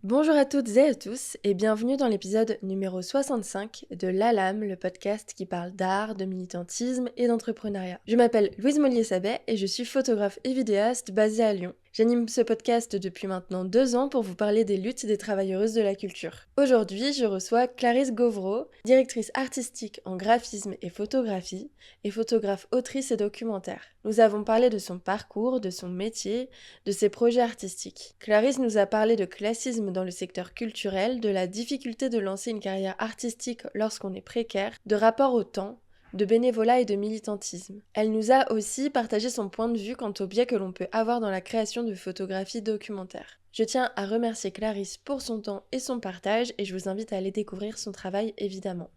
Bonjour à toutes et à tous et bienvenue dans l'épisode numéro 65 de l'ALAM, le podcast qui parle d'art, de militantisme et d'entrepreneuriat. Je m'appelle Louise Mollier-Sabet et je suis photographe et vidéaste basée à Lyon. J'anime ce podcast depuis maintenant 2 ans pour vous parler des luttes des travailleuses de la culture. Aujourd'hui, je reçois Clarisse Gauvreau, directrice artistique en graphisme et photographie, et photographe autrice et documentaire. Nous avons parlé de son parcours, de son métier, de ses projets artistiques. Clarisse nous a parlé de classisme dans le secteur culturel, de la difficulté de lancer une carrière artistique lorsqu'on est précaire, de rapport au temps, de bénévolat et de militantisme. Elle nous a aussi partagé son point de vue quant aux biais que l'on peut avoir dans la création de photographies documentaires. Je tiens à remercier Clarisse pour son temps et son partage et je vous invite à aller découvrir son travail évidemment.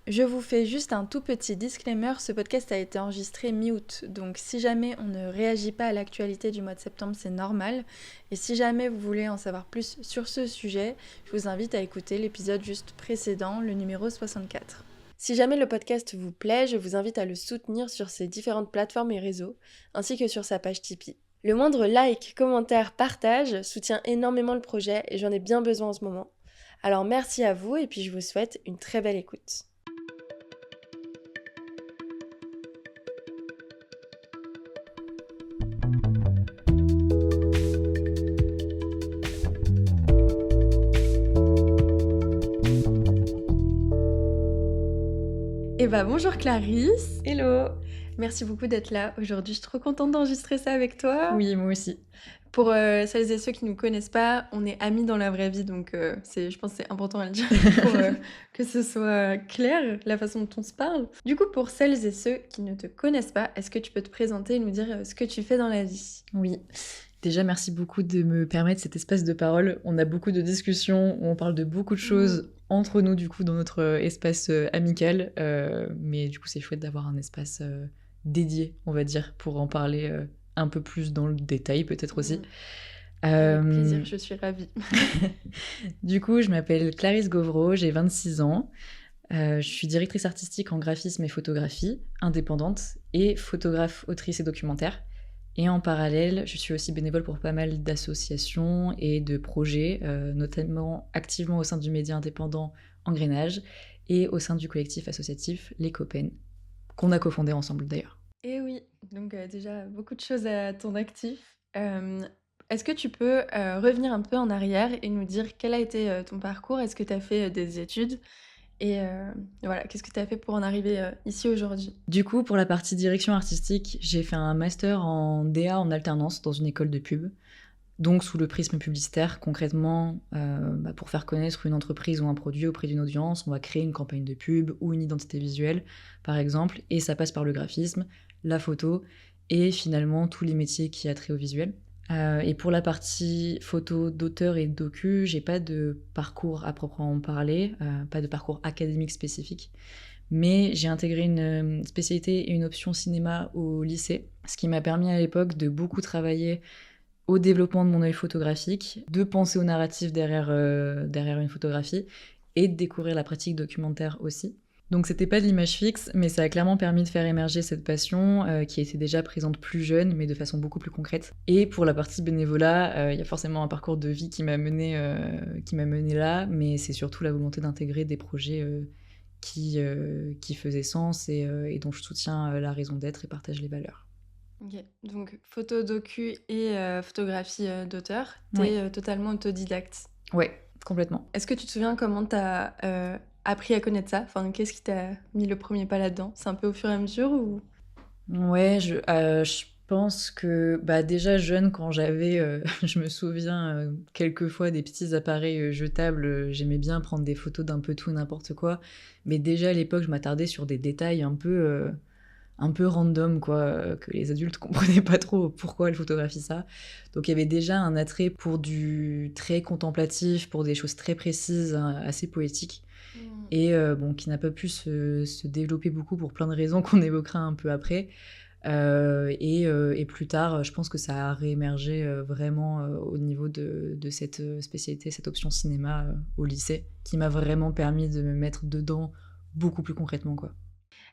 Je vous fais juste un tout petit disclaimer, ce podcast a été enregistré mi-août, donc si jamais on ne réagit pas à l'actualité du mois de septembre, c'est normal. Et si jamais vous voulez en savoir plus sur ce sujet, je vous invite à écouter l'épisode juste précédent, le numéro 64. Si jamais le podcast vous plaît, je vous invite à le soutenir sur ses différentes plateformes et réseaux, ainsi que sur sa page Tipeee. Le moindre like, commentaire, partage soutient énormément le projet et j'en ai bien besoin en ce moment. Alors merci à vous et puis je vous souhaite une très belle écoute. Et bonjour Clarisse. Hello! Merci beaucoup d'être là aujourd'hui. Je suis trop contente d'enregistrer ça avec toi. Oui, moi aussi. Pour celles et ceux qui ne nous connaissent pas, on est amis dans la vraie vie, donc je pense que c'est important à le dire pour que ce soit clair, la façon dont on se parle. Du coup, pour celles et ceux qui ne te connaissent pas, est-ce que tu peux te présenter et nous dire ce que tu fais dans la vie? Oui. Déjà, merci beaucoup de me permettre cet espace de parole. On a beaucoup de discussions, on parle de beaucoup de choses entre nous, du coup, dans notre espace amical. Mais du coup, c'est chouette d'avoir un espace dédié, on va dire, pour en parler un peu plus dans le détail, peut-être aussi. Avec plaisir, je suis ravie. Du coup, je m'appelle Clarisse Gauvreau, j'ai 26 ans. Je suis directrice artistique en graphisme et photographie, indépendante, et photographe, autrice et documentaire. Et en parallèle, je suis aussi bénévole pour pas mal d'associations et de projets, notamment activement au sein du média indépendant Engrenage et au sein du collectif associatif Les Copains, qu'on a cofondé ensemble d'ailleurs. Et oui, donc déjà beaucoup de choses à ton actif. Est-ce que tu peux revenir un peu en arrière et nous dire quel a été ton parcours? Est-ce que tu as fait des études? Et voilà, qu'est-ce que tu as fait pour en arriver ici aujourd'hui? Du coup, pour la partie direction artistique, j'ai fait un master en DA en alternance dans une école de pub, donc sous le prisme publicitaire. Concrètement, pour faire connaître une entreprise ou un produit auprès d'une audience, on va créer une campagne de pub ou une identité visuelle, par exemple, et ça passe par le graphisme, la photo et finalement tous les métiers qui a trait au visuel. Et pour la partie photo d'auteur et docu, j'ai pas de parcours à proprement parler, pas de parcours académique spécifique, mais j'ai intégré une spécialité et une option cinéma au lycée, ce qui m'a permis à l'époque de beaucoup travailler au développement de mon œil photographique, de penser au narratif derrière une photographie et de découvrir la pratique documentaire aussi. Donc c'était pas de l'image fixe, mais ça a clairement permis de faire émerger cette passion qui était déjà présente plus jeune, mais de façon beaucoup plus concrète. Et pour la partie bénévolat, il y a forcément un parcours de vie qui m'a mené là, mais c'est surtout la volonté d'intégrer des projets qui faisaient sens et dont je soutiens la raison d'être et partage les valeurs. Ok, donc photo docu et photographie d'auteur, t'es Ouais. totalement autodidacte. Ouais, complètement. Est-ce que tu te souviens comment t'as appris à connaître ça? Enfin, qu'est-ce qui t'a mis le premier pas là-dedans? C'est un peu au fur et à mesure ou? Ouais, je pense que déjà jeune, quand j'avais, je me souviens quelquefois des petits appareils jetables, j'aimais bien prendre des photos d'un peu tout et n'importe quoi. Mais déjà à l'époque, je m'attardais sur des détails un peu random, quoi, que les adultes comprenaient pas trop pourquoi elles photographient ça. Donc il y avait déjà un attrait pour du très contemplatif, pour des choses très précises, hein, assez poétiques. Et qui n'a pas pu se développer beaucoup pour plein de raisons qu'on évoquera un peu après. Et plus tard, je pense que ça a réémergé vraiment au niveau de cette spécialité, cette option cinéma au lycée, qui m'a vraiment permis de me mettre dedans beaucoup plus concrètement, quoi.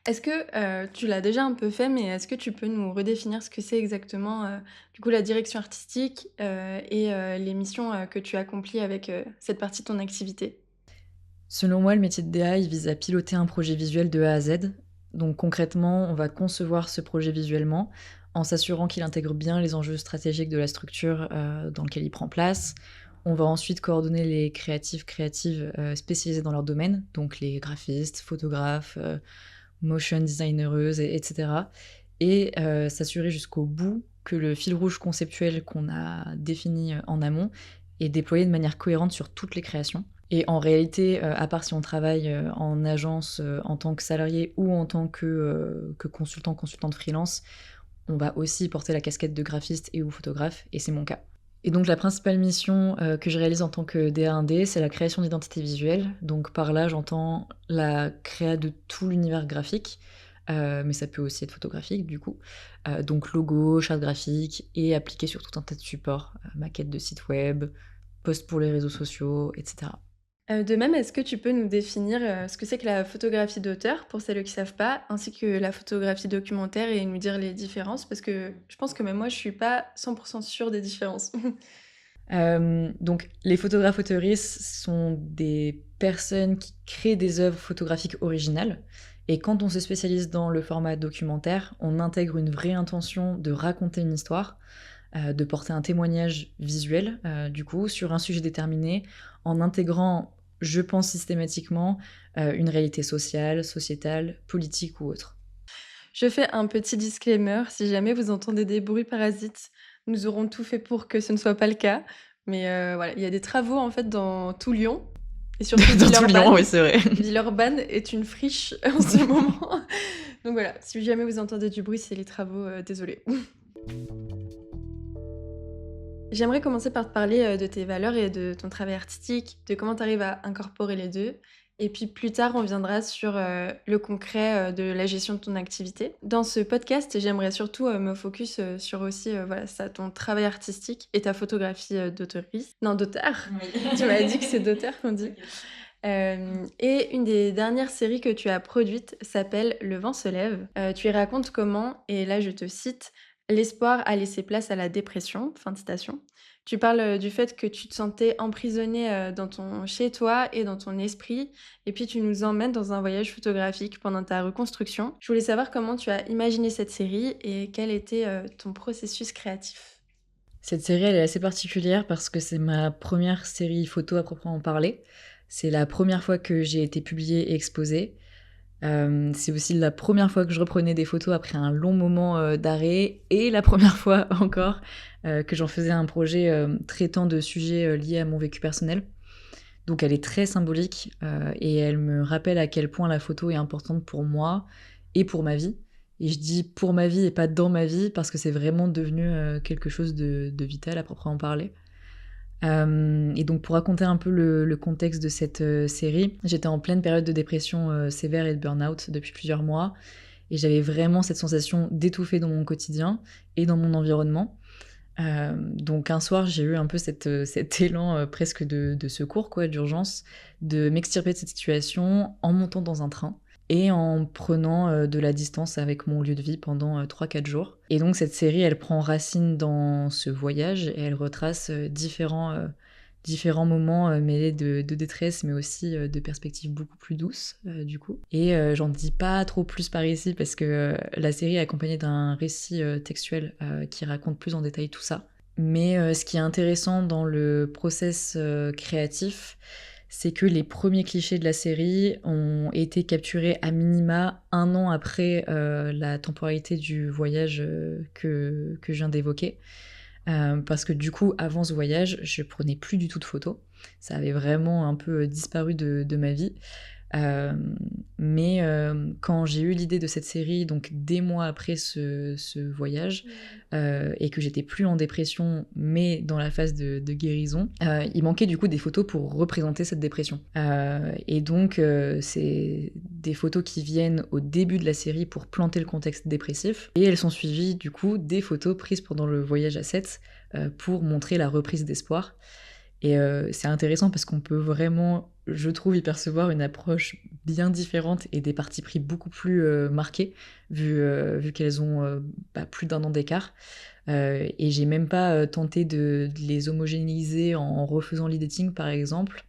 Est-ce que tu l'as déjà un peu fait, mais est-ce que tu peux nous redéfinir ce que c'est exactement, du coup, la direction artistique, et les missions, que tu accomplis avec, cette partie de ton activité? Selon moi, le métier de DA, il vise à piloter un projet visuel de A à Z. Donc concrètement, on va concevoir ce projet visuellement en s'assurant qu'il intègre bien les enjeux stratégiques de la structure dans lequel il prend place. On va ensuite coordonner les créatives spécialisés dans leur domaine, donc les graphistes, photographes, motion designereuses, etc. Et s'assurer jusqu'au bout que le fil rouge conceptuel qu'on a défini en amont est déployé de manière cohérente sur toutes les créations. Et en réalité, à part si on travaille en agence en tant que salarié ou en tant que consultante freelance, on va aussi porter la casquette de graphiste et ou photographe, et c'est mon cas. Et donc la principale mission que je réalise en tant que DA1D, c'est la création d'identité visuelle. Donc par là, j'entends la créa de tout l'univers graphique, mais ça peut aussi être photographique du coup. Donc logo, charte graphique, et appliqué sur tout un tas de supports, maquettes de sites web, posts pour les réseaux sociaux, etc. De même, est-ce que tu peux nous définir, ce que c'est que la photographie d'auteur, pour celles qui savent pas, ainsi que la photographie documentaire et nous dire les différences? Parce que je pense que même moi, je suis pas 100 sûre des différences. Donc les photographes autoristes sont des personnes qui créent des œuvres photographiques originales. Et quand on se spécialise dans le format documentaire, on intègre une vraie intention de raconter une histoire, de porter un témoignage visuel, du coup, sur un sujet déterminé, en intégrant, je pense systématiquement, une réalité sociale, sociétale, politique ou autre. Je fais un petit disclaimer, si jamais vous entendez des bruits parasites, nous aurons tout fait pour que ce ne soit pas le cas. Mais voilà, il y a des travaux en fait dans tout Lyon et surtout Dans tout Lyon, oui, c'est vrai. Villeurbanne est une friche en ce moment. Donc voilà, si jamais vous entendez du bruit, c'est les travaux, désolée. J'aimerais commencer par te parler, de tes valeurs et de ton travail artistique, de comment tu arrives à incorporer les 2. Et puis plus tard, on viendra sur, le concret, de la gestion de ton activité. Dans ce podcast, j'aimerais surtout, me focus, sur aussi, voilà, ça, ton travail artistique et ta photographie, d'auteurice non, d'auteur. Oui. Tu m'as dit que c'est d'auteur qu'on dit. Et une des dernières séries que tu as produites s'appelle Le vent se lève. Tu y racontes comment, et là je te cite: «L'espoir a laissé place à la dépression». Fin de citation. Tu parles, du fait que tu te sentais emprisonné, dans ton chez toi et dans ton esprit, et puis tu nous emmènes dans un voyage photographique pendant ta reconstruction. Je voulais savoir comment tu as imaginé cette série et quel était, ton processus créatif? Cette série, elle est assez particulière parce que c'est ma première série photo à proprement parler. C'est la première fois que j'ai été publiée et exposée. C'est aussi la première fois que je reprenais des photos après un long moment, d'arrêt, et la première fois encore, que j'en faisais un projet, traitant de sujets, liés à mon vécu personnel. Donc elle est très symbolique, et elle me rappelle à quel point la photo est importante pour moi et pour ma vie. Et je dis pour ma vie et pas dans ma vie parce que c'est vraiment devenu, quelque chose de vital à proprement parler. Et donc pour raconter un peu le contexte de cette, série, j'étais en pleine période de dépression, sévère et de burn-out depuis plusieurs mois, et j'avais vraiment cette sensation d'étouffer dans mon quotidien et dans mon environnement. Donc un soir, j'ai eu un peu cet élan, presque de secours quoi, d'urgence, de m'extirper de cette situation en montant dans un train et en prenant, de la distance avec mon lieu de vie pendant, 3-4 jours. Et donc cette série, elle prend racine dans ce voyage et elle retrace, différents moments, mêlés de détresse, mais aussi, de perspectives beaucoup plus douces, du coup. Et j'en dis pas trop plus par ici parce que, la série est accompagnée d'un récit, textuel, qui raconte plus en détail tout ça. Mais, ce qui est intéressant dans le process, créatif, c'est que les premiers clichés de la série ont été capturés à minima 1 an après, la temporalité du voyage, que je viens d'évoquer. Parce que du coup, avant ce voyage, je prenais plus du tout de photos. Ça avait vraiment un peu disparu de ma vie. Mais quand j'ai eu l'idée de cette série, donc des mois après ce voyage, et que j'étais plus en dépression, mais dans la phase de guérison, il manquait du coup des photos pour représenter cette dépression. Et donc, c'est des photos qui viennent au début de la série pour planter le contexte dépressif, et elles sont suivies du coup des photos prises pendant le voyage à Sète, pour montrer la reprise d'espoir. Et c'est intéressant parce qu'on peut vraiment, je trouve, y percevoir une approche bien différente et des partis pris beaucoup plus marqués, vu qu'elles ont plus d'1 an d'écart. Et j'ai même pas tenté de les homogénéiser en refaisant l'editing, par exemple,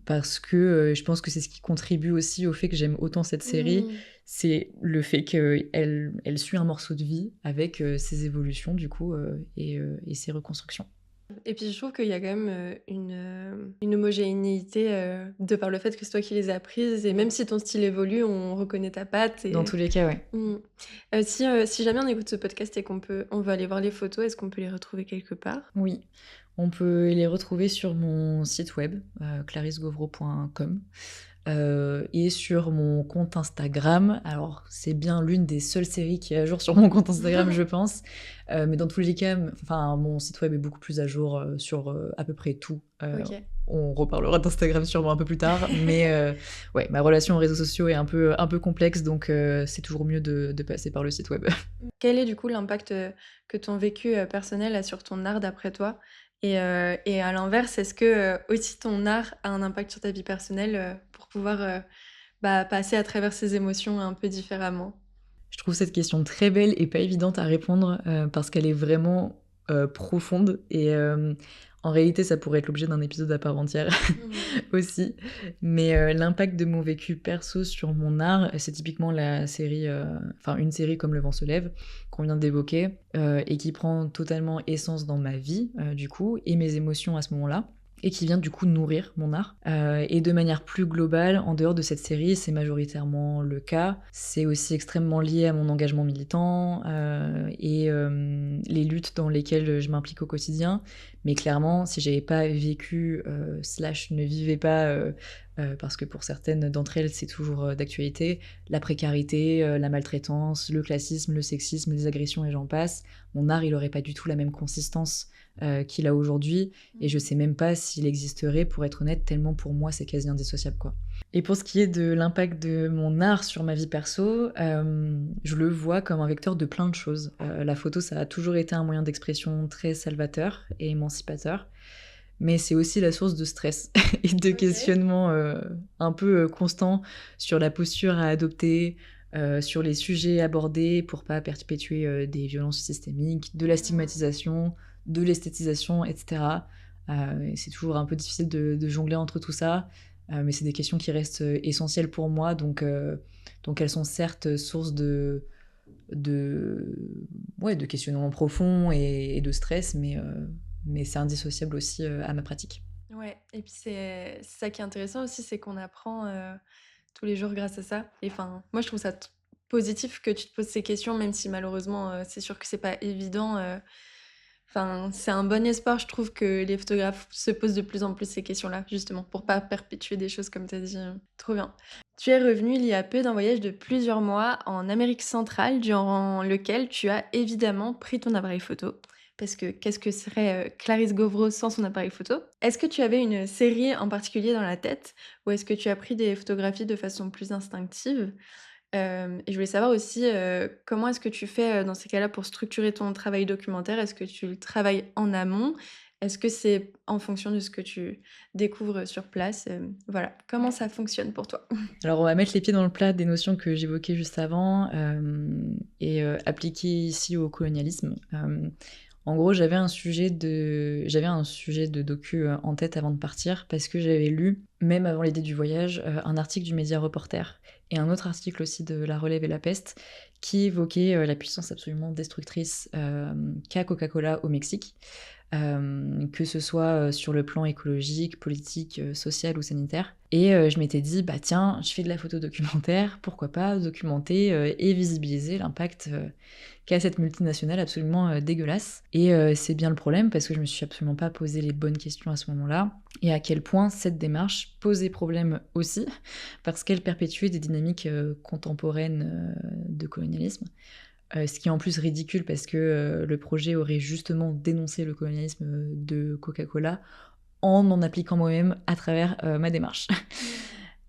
parce que je pense que c'est ce qui contribue aussi au fait que j'aime autant cette série, c'est le fait qu'elle suit un morceau de vie avec ses évolutions, du coup, et ses reconstructions. Et puis je trouve qu'il y a quand même, une homogénéité, de par le fait que c'est toi qui les as prises et même si ton style évolue, on reconnaît ta patte Dans et tous les cas, ouais. si jamais on écoute ce podcast et on veut aller voir les photos, est-ce qu'on peut les retrouver quelque part? Oui, on peut les retrouver sur mon site web, clarissgovreau.com. Et sur mon compte Instagram. Alors, c'est bien l'une des seules séries qui est à jour sur mon compte Instagram, je pense. Mais dans tous les cas, mon site web est beaucoup plus à jour sur à peu près tout. OK. On reparlera d'Instagram sûrement un peu plus tard. Mais ouais, ma relation aux réseaux sociaux est un peu complexe, donc c'est toujours mieux de passer par le site web. Quel est du coup l'impact, que ton vécu, personnel a sur ton art d'après toi? Et à l'inverse, est-ce que, aussi ton art a un impact sur ta vie personnelle, pour pouvoir, passer à travers ces émotions un peu différemment? Je trouve cette question très belle et pas évidente à répondre, parce qu'elle est vraiment, profonde et en réalité, ça pourrait être l'objet d'un épisode à part entière aussi. Mais l'impact de mon vécu perso sur mon art, c'est typiquement la série, une série comme Le vent se lève, qu'on vient d'évoquer, et qui prend totalement essence dans ma vie, du coup et mes émotions à ce moment-là et qui vient du coup nourrir mon art. Et de manière plus globale, en dehors de cette série, c'est majoritairement le cas. C'est aussi extrêmement lié à mon engagement militant et les luttes dans lesquelles je m'implique au quotidien. Mais clairement, si j'avais pas vécu slash ne vivais pas, parce que pour certaines d'entre elles, c'est toujours d'actualité, la précarité, la maltraitance, le classisme, le sexisme, les agressions et j'en passe, mon art, il aurait pas du tout la même consistance qu'il a aujourd'hui. Et je sais même pas s'il existerait, pour être honnête, tellement pour moi c'est quasi indissociable, quoi. Et pour ce qui est de l'impact de mon art sur ma vie perso, je le vois comme un vecteur de plein de choses. La photo, ça a toujours été un moyen d'expression très salvateur et émancipateur, mais c'est aussi la source de stress et de OK. questionnement un peu constant sur la posture à adopter, sur les sujets abordés pour pas perpétuer des violences systémiques, de la stigmatisation, de l'esthétisation, etc. Et c'est toujours un peu difficile de jongler entre tout ça, mais c'est des questions qui restent essentielles pour moi, donc elles sont certes source de, ouais, de questionnements profonds et de stress, mais c'est indissociable aussi à ma pratique. Ouais et puis c'est ça qui est intéressant aussi, c'est qu'on apprend, tous les jours grâce à ça et enfin, moi je trouve ça positif que tu te poses ces questions même si malheureusement, c'est sûr que c'est pas évident, enfin, c'est un bon espoir je trouve que les photographes se posent de plus en plus ces questions-là, justement, pour pas perpétuer des choses comme tu as dit, trop bien. Tu es revenu il y a peu d'un voyage de plusieurs mois en Amérique centrale durant lequel tu as évidemment pris ton appareil photo. Parce que qu'est-ce que serait, Clarisse Govreau sans son appareil photo? Est-ce que tu avais une série en particulier dans la tête ou est-ce que tu as pris des photographies de façon plus instinctive? Et je voulais savoir aussi, comment est-ce que tu fais, dans ces cas-là pour structurer ton travail documentaire? Est-ce que tu le travailles en amont? Est-ce que c'est en fonction de ce que tu découvres sur place? Voilà, comment ça fonctionne pour toi? Alors on va mettre les pieds dans le plat des notions que j'évoquais juste avant, et appliquer ici au colonialisme. En gros, j'avais un sujet de docu, en tête avant de partir parce que j'avais lu, même avant l'idée du voyage, un article du Média Reporter et un autre article aussi de La Relève et La Peste qui évoquait, la puissance absolument destructrice, qu'a Coca-Cola au Mexique, que ce soit, sur le plan écologique, politique, social ou sanitaire. Et je m'étais dit: «Bah tiens, je fais de la photo documentaire, pourquoi pas documenter, et visibiliser l'impact, qu'a cette multinationale absolument, dégueulasse?» Et c'est bien le problème parce que je me suis absolument pas posé les bonnes questions à ce moment-là et à quel point cette démarche posait problème aussi parce qu'elle perpétuait des dynamiques, contemporaines, de colonialisme. Ce qui est en plus ridicule parce que, le projet aurait justement dénoncé le colonialisme, de Coca-Cola en appliquant moi-même à travers, ma démarche.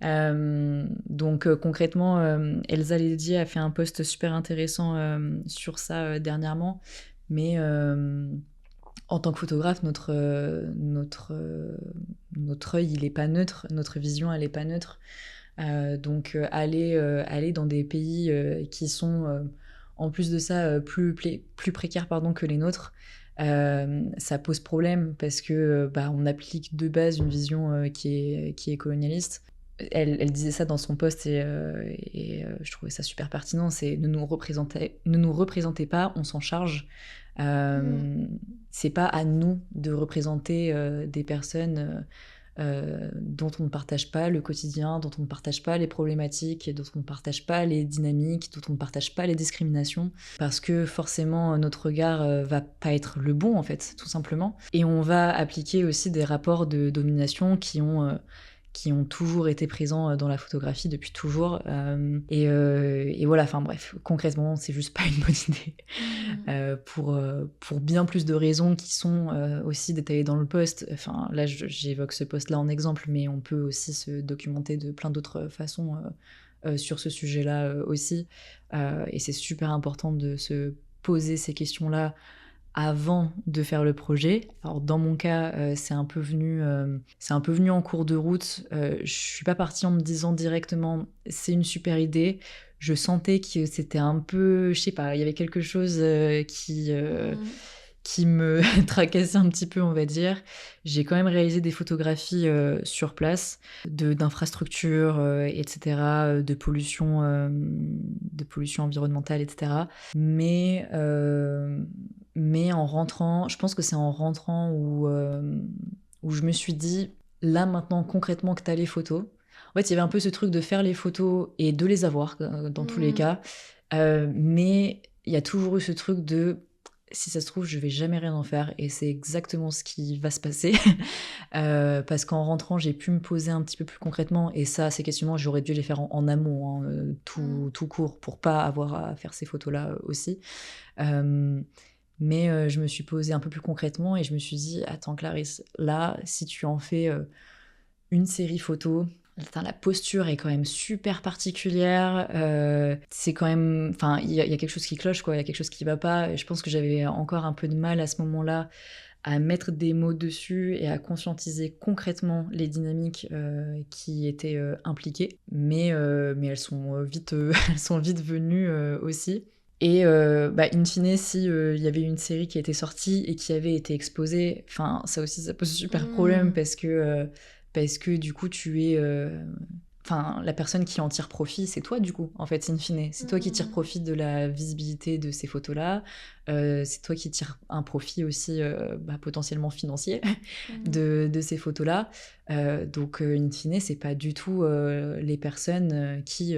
Donc concrètement, Elsa Ledy a fait un post super intéressant, sur ça, dernièrement, mais En tant que photographe, notre œil, il est pas neutre, notre vision, elle est pas neutre. Donc aller dans des pays qui sont, en plus de ça, plus précaires pardon, que les nôtres, ça pose problème parce que on applique de base une vision qui est colonialiste. Elle disait ça dans son post je trouvais ça super pertinent, c'est ne nous représentez pas, on s'en charge. C'est pas à nous de représenter des personnes dont on ne partage pas le quotidien, dont on ne partage pas les problématiques, dont on ne partage pas les dynamiques, dont on ne partage pas les discriminations, parce que forcément notre regard va pas être le bon en fait, tout simplement. Et on va appliquer aussi des rapports de domination qui ont toujours été présents dans la photographie depuis toujours. Et voilà, enfin bref, concrètement, c'est juste pas une bonne idée. Pour bien plus de raisons qui sont aussi détaillées dans le post. Enfin, là, j'évoque ce post-là en exemple, mais on peut aussi se documenter de plein d'autres façons sur ce sujet-là aussi. Et c'est super important de se poser ces questions-là avant de faire le projet. Alors dans mon cas, c'est un peu venu en cours de route. Je suis pas partie en me disant directement c'est une super idée. Je sentais que c'était un peu, je sais pas, il y avait quelque chose qui me tracassait un petit peu, on va dire. J'ai quand même réalisé des photographies sur place, d'infrastructures, etc., de pollution environnementale, etc. Mais en rentrant, je pense que c'est en rentrant où je me suis dit, là maintenant concrètement que tu as les photos, en fait il y avait un peu ce truc de faire les photos et de les avoir dans tous les cas, mais il y a toujours eu ce truc de si ça se trouve, je vais jamais rien en faire et c'est exactement ce qui va se passer. Parce qu'en rentrant, j'ai pu me poser un petit peu plus concrètement et ça, ces questionnements, j'aurais dû les faire en amont, hein, tout court, pour pas avoir à faire ces photos-là aussi. Mais je me suis posée un peu plus concrètement et je me suis dit, attends Clarisse, là, si tu en fais une série photo, la posture est quand même super particulière. C'est quand même, enfin, il y a quelque chose qui cloche, quoi. Il y a quelque chose qui va pas. Et je pense que j'avais encore un peu de mal à ce moment-là à mettre des mots dessus et à conscientiser concrètement les dynamiques qui étaient impliquées. Mais elles sont elles sont vite venues aussi. Et in fine, si il y avait une série qui était sortie et qui avait été exposée, enfin, ça aussi, ça pose super problème parce que du coup, tu es... Enfin, la personne qui en tire profit, c'est toi, du coup, en fait, in fine. C'est toi qui tires profit de la visibilité de ces photos-là. C'est toi qui tires un profit aussi potentiellement financier de ces photos-là. Donc, in fine, c'est pas du tout les personnes qui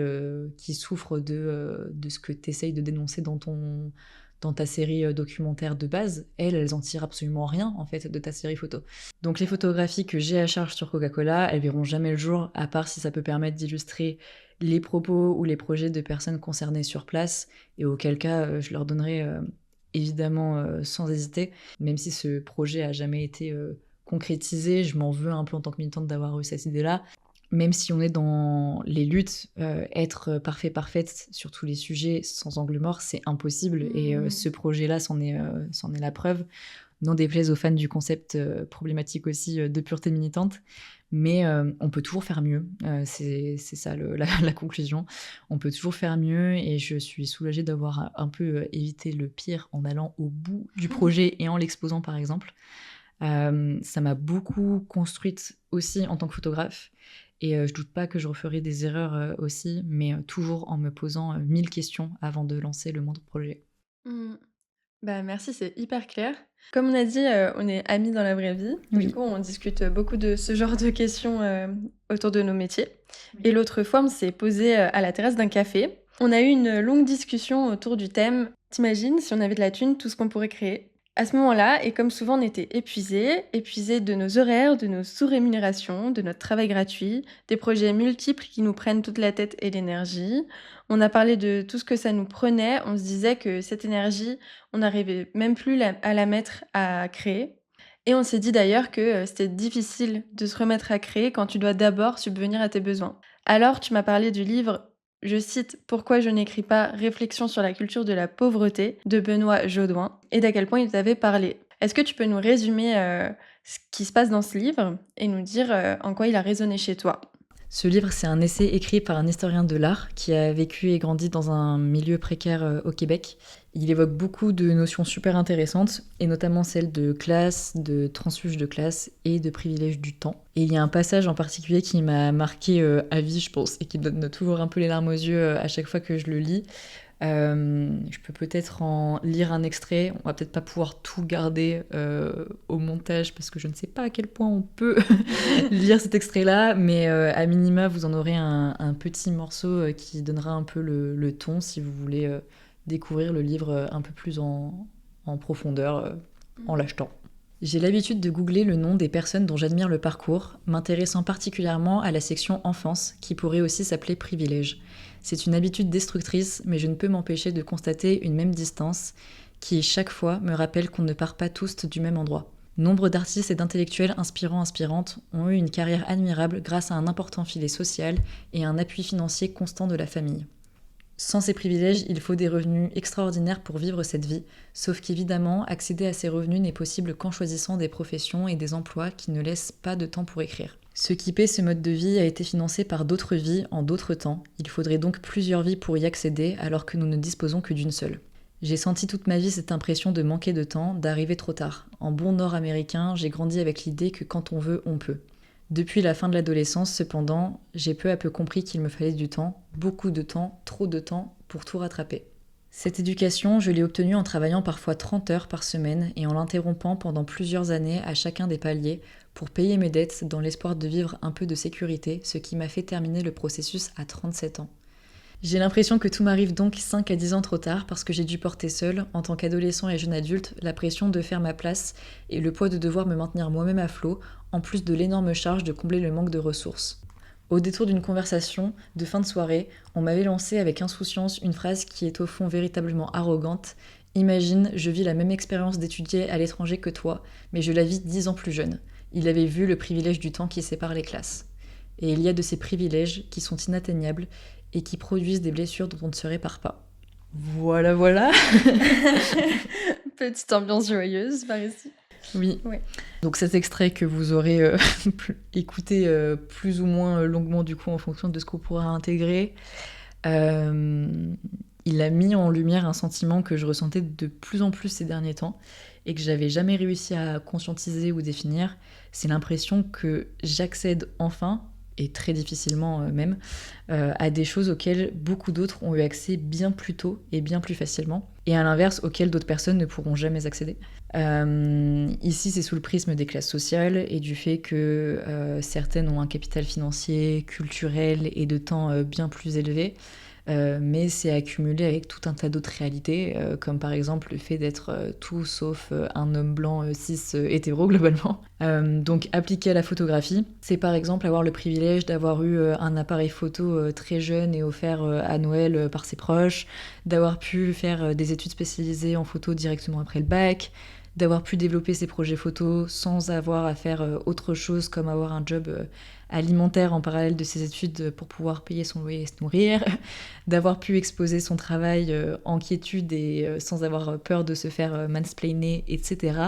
souffrent de ce que tu essayes de dénoncer dans ta série documentaire de base. Elles en tirent absolument rien, en fait, de ta série photo. Donc les photographies que j'ai à charge sur Coca-Cola, elles verront jamais le jour, à part si ça peut permettre d'illustrer les propos ou les projets de personnes concernées sur place, et auquel cas je leur donnerai évidemment sans hésiter, même si ce projet a jamais été concrétisé, je m'en veux un peu en tant que militante d'avoir eu cette idée-là. Même si on est dans les luttes, être parfaite sur tous les sujets sans angle mort, c'est impossible. Et ce projet-là c'en est la preuve. Non déplaise aux fans du concept problématique aussi de pureté militante. Mais on peut toujours faire mieux. C'est ça la conclusion. On peut toujours faire mieux et je suis soulagée d'avoir un peu évité le pire en allant au bout du projet et en l'exposant par exemple. Ça m'a beaucoup construite aussi en tant que photographe. Et je doute pas que je referai des erreurs aussi, mais toujours en me posant 1000 questions avant de lancer le moindre projet. Bah, merci, c'est hyper clair. Comme on a dit, on est amis dans la vraie vie. Oui. Du coup, on discute beaucoup de ce genre de questions autour de nos métiers. Et l'autre fois, on s'est posé à la terrasse d'un café. On a eu une longue discussion autour du thème. T'imagines si on avait de la thune, tout ce qu'on pourrait créer? À ce moment-là, et comme souvent, on était épuisés de nos horaires, de nos sous-rémunérations, de notre travail gratuit, des projets multiples qui nous prennent toute la tête et l'énergie. On a parlé de tout ce que ça nous prenait. On se disait que cette énergie, on n'arrivait même plus à la mettre à créer. Et on s'est dit d'ailleurs que c'était difficile de se remettre à créer quand tu dois d'abord subvenir à tes besoins. Alors, tu m'as parlé du livre, je cite « Pourquoi je n'écris pas Réflexion sur la culture de la pauvreté » de Benoît Jaudoin et d'à quel point il t'avait parlé. Est-ce que tu peux nous résumer ce qui se passe dans ce livre et nous dire en quoi il a résonné chez toi? Ce livre, c'est un essai écrit par un historien de l'art qui a vécu et grandi dans un milieu précaire au Québec. Il évoque beaucoup de notions super intéressantes, et notamment celles de classe, de transfuge de classe et de privilège du temps. Et il y a un passage en particulier qui m'a marqué à vie, je pense, et qui me donne toujours un peu les larmes aux yeux à chaque fois que je le lis. Je peux peut-être en lire un extrait. On va peut-être pas pouvoir tout garder au montage parce que je ne sais pas à quel point on peut lire cet extrait-là, mais à minima, vous en aurez un petit morceau qui donnera un peu le ton si vous voulez découvrir le livre un peu plus en profondeur en l'achetant. J'ai l'habitude de googler le nom des personnes dont j'admire le parcours, m'intéressant particulièrement à la section enfance, qui pourrait aussi s'appeler privilège. C'est une habitude destructrice, mais je ne peux m'empêcher de constater une même distance, qui chaque fois me rappelle qu'on ne part pas tous du même endroit. Nombre d'artistes et d'intellectuels inspirantes ont eu une carrière admirable grâce à un important filet social et un appui financier constant de la famille. Sans ces privilèges, il faut des revenus extraordinaires pour vivre cette vie, sauf qu'évidemment, accéder à ces revenus n'est possible qu'en choisissant des professions et des emplois qui ne laissent pas de temps pour écrire. Ce qui paie ce mode de vie a été financé par d'autres vies en d'autres temps. Il faudrait donc plusieurs vies pour y accéder, alors que nous ne disposons que d'une seule. J'ai senti toute ma vie cette impression de manquer de temps, d'arriver trop tard. En bon nord-américain, j'ai grandi avec l'idée que quand on veut, on peut. Depuis la fin de l'adolescence, cependant, j'ai peu à peu compris qu'il me fallait du temps, beaucoup de temps, trop de temps, pour tout rattraper. Cette éducation, je l'ai obtenue en travaillant parfois 30 heures par semaine et en l'interrompant pendant plusieurs années à chacun des paliers pour payer mes dettes dans l'espoir de vivre un peu de sécurité, ce qui m'a fait terminer le processus à 37 ans. J'ai l'impression que tout m'arrive donc 5 à 10 ans trop tard parce que j'ai dû porter seule, en tant qu'adolescent et jeune adulte, la pression de faire ma place et le poids de devoir me maintenir moi-même à flot, en plus de l'énorme charge de combler le manque de ressources. Au détour d'une conversation de fin de soirée, on m'avait lancé avec insouciance une phrase qui est au fond véritablement arrogante. Imagine, je vis la même expérience d'étudier à l'étranger que toi, mais je la vis 10 ans plus jeune. Il avait vu le privilège du temps qui sépare les classes. Et il y a de ces privilèges qui sont inatteignables et qui produisent des blessures dont on ne se répare pas. Voilà, voilà. Petite ambiance joyeuse par ici. Oui. Ouais. Donc cet extrait que vous aurez écouté plus ou moins longuement du coup en fonction de ce qu'on pourra intégrer, il a mis en lumière un sentiment que je ressentais de plus en plus ces derniers temps et que j'avais jamais réussi à conscientiser ou définir. C'est l'impression que j'accède enfin, et très difficilement même, à des choses auxquelles beaucoup d'autres ont eu accès bien plus tôt et bien plus facilement, et à l'inverse auxquelles d'autres personnes ne pourront jamais accéder. Ici, c'est sous le prisme des classes sociales et du fait que certaines ont un capital financier, culturel et de temps bien plus élevé. Mais c'est accumulé avec tout un tas d'autres réalités, comme par exemple le fait d'être tout sauf un homme blanc cis hétéro globalement. Donc appliqué à la photographie, c'est par exemple avoir le privilège d'avoir eu un appareil photo très jeune et offert à Noël par ses proches, d'avoir pu faire des études spécialisées en photo directement après le bac, d'avoir pu développer ses projets photos sans avoir à faire autre chose comme avoir un job alimentaire en parallèle de ses études pour pouvoir payer son loyer et se nourrir, d'avoir pu exposer son travail en quiétude et sans avoir peur de se faire mansplainer, etc.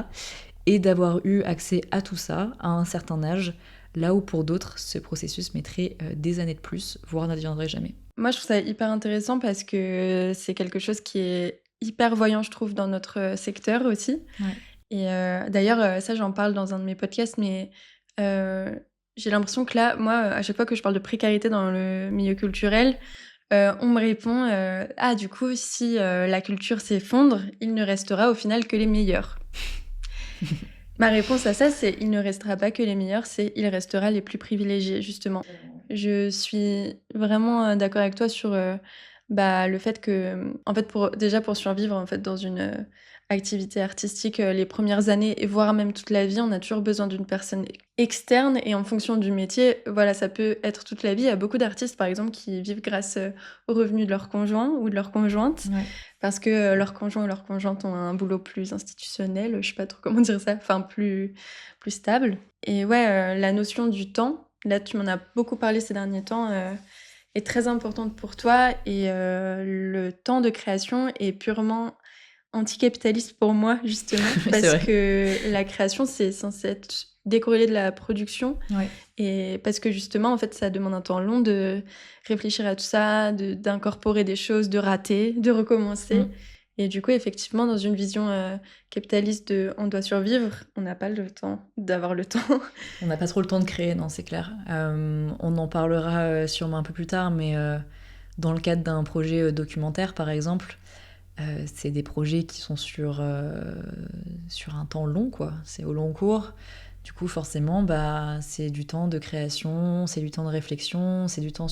Et d'avoir eu accès à tout ça à un certain âge, là où pour d'autres, ce processus mettrait des années de plus, voire n'adviendrait jamais. Moi, je trouve ça hyper intéressant parce que c'est quelque chose qui est hyper voyant, je trouve, dans notre secteur aussi. Ouais. Et d'ailleurs, ça, j'en parle dans un de mes podcasts, mais j'ai l'impression que là, moi, à chaque fois que je parle de précarité dans le milieu culturel, on me répond ah, du coup, si la culture s'effondre, il ne restera au final que les meilleurs. Ma réponse à ça, c'est il ne restera pas que les meilleurs, c'est il restera les plus privilégiés, justement. Je suis vraiment d'accord avec toi sur le fait que, en fait, déjà pour survivre en fait, dans une activité artistique les premières années et voire même toute la vie, on a toujours besoin d'une personne externe et en fonction du métier, voilà, ça peut être toute la vie. Il y a beaucoup d'artistes, par exemple, qui vivent grâce aux revenus de leur conjoint ou de leur conjointe. Ouais. Parce que leur conjoint ou leur conjointe ont un boulot plus institutionnel, je sais pas trop comment dire ça, enfin plus stable. Et ouais, la notion du temps, là tu m'en as beaucoup parlé ces derniers temps, est très importante pour toi et le temps de création est purement anticapitaliste pour moi, justement, C'est parce vrai. que la création, c'est censé être décorrélé de la production. Ouais. Et parce que justement, en fait, ça demande un temps long de réfléchir à tout ça, d'incorporer des choses, de rater, de recommencer. Et du coup, effectivement, dans une vision capitaliste de on doit survivre, on n'a pas le temps d'avoir le temps. On n'a pas trop le temps de créer, non, c'est clair. On en parlera sûrement un peu plus tard, mais dans le cadre d'un projet documentaire, par exemple, c'est des projets qui sont sur un temps long, quoi. C'est au long cours. Du coup, forcément, bah, c'est du temps de création, c'est du temps de réflexion, c'est du temps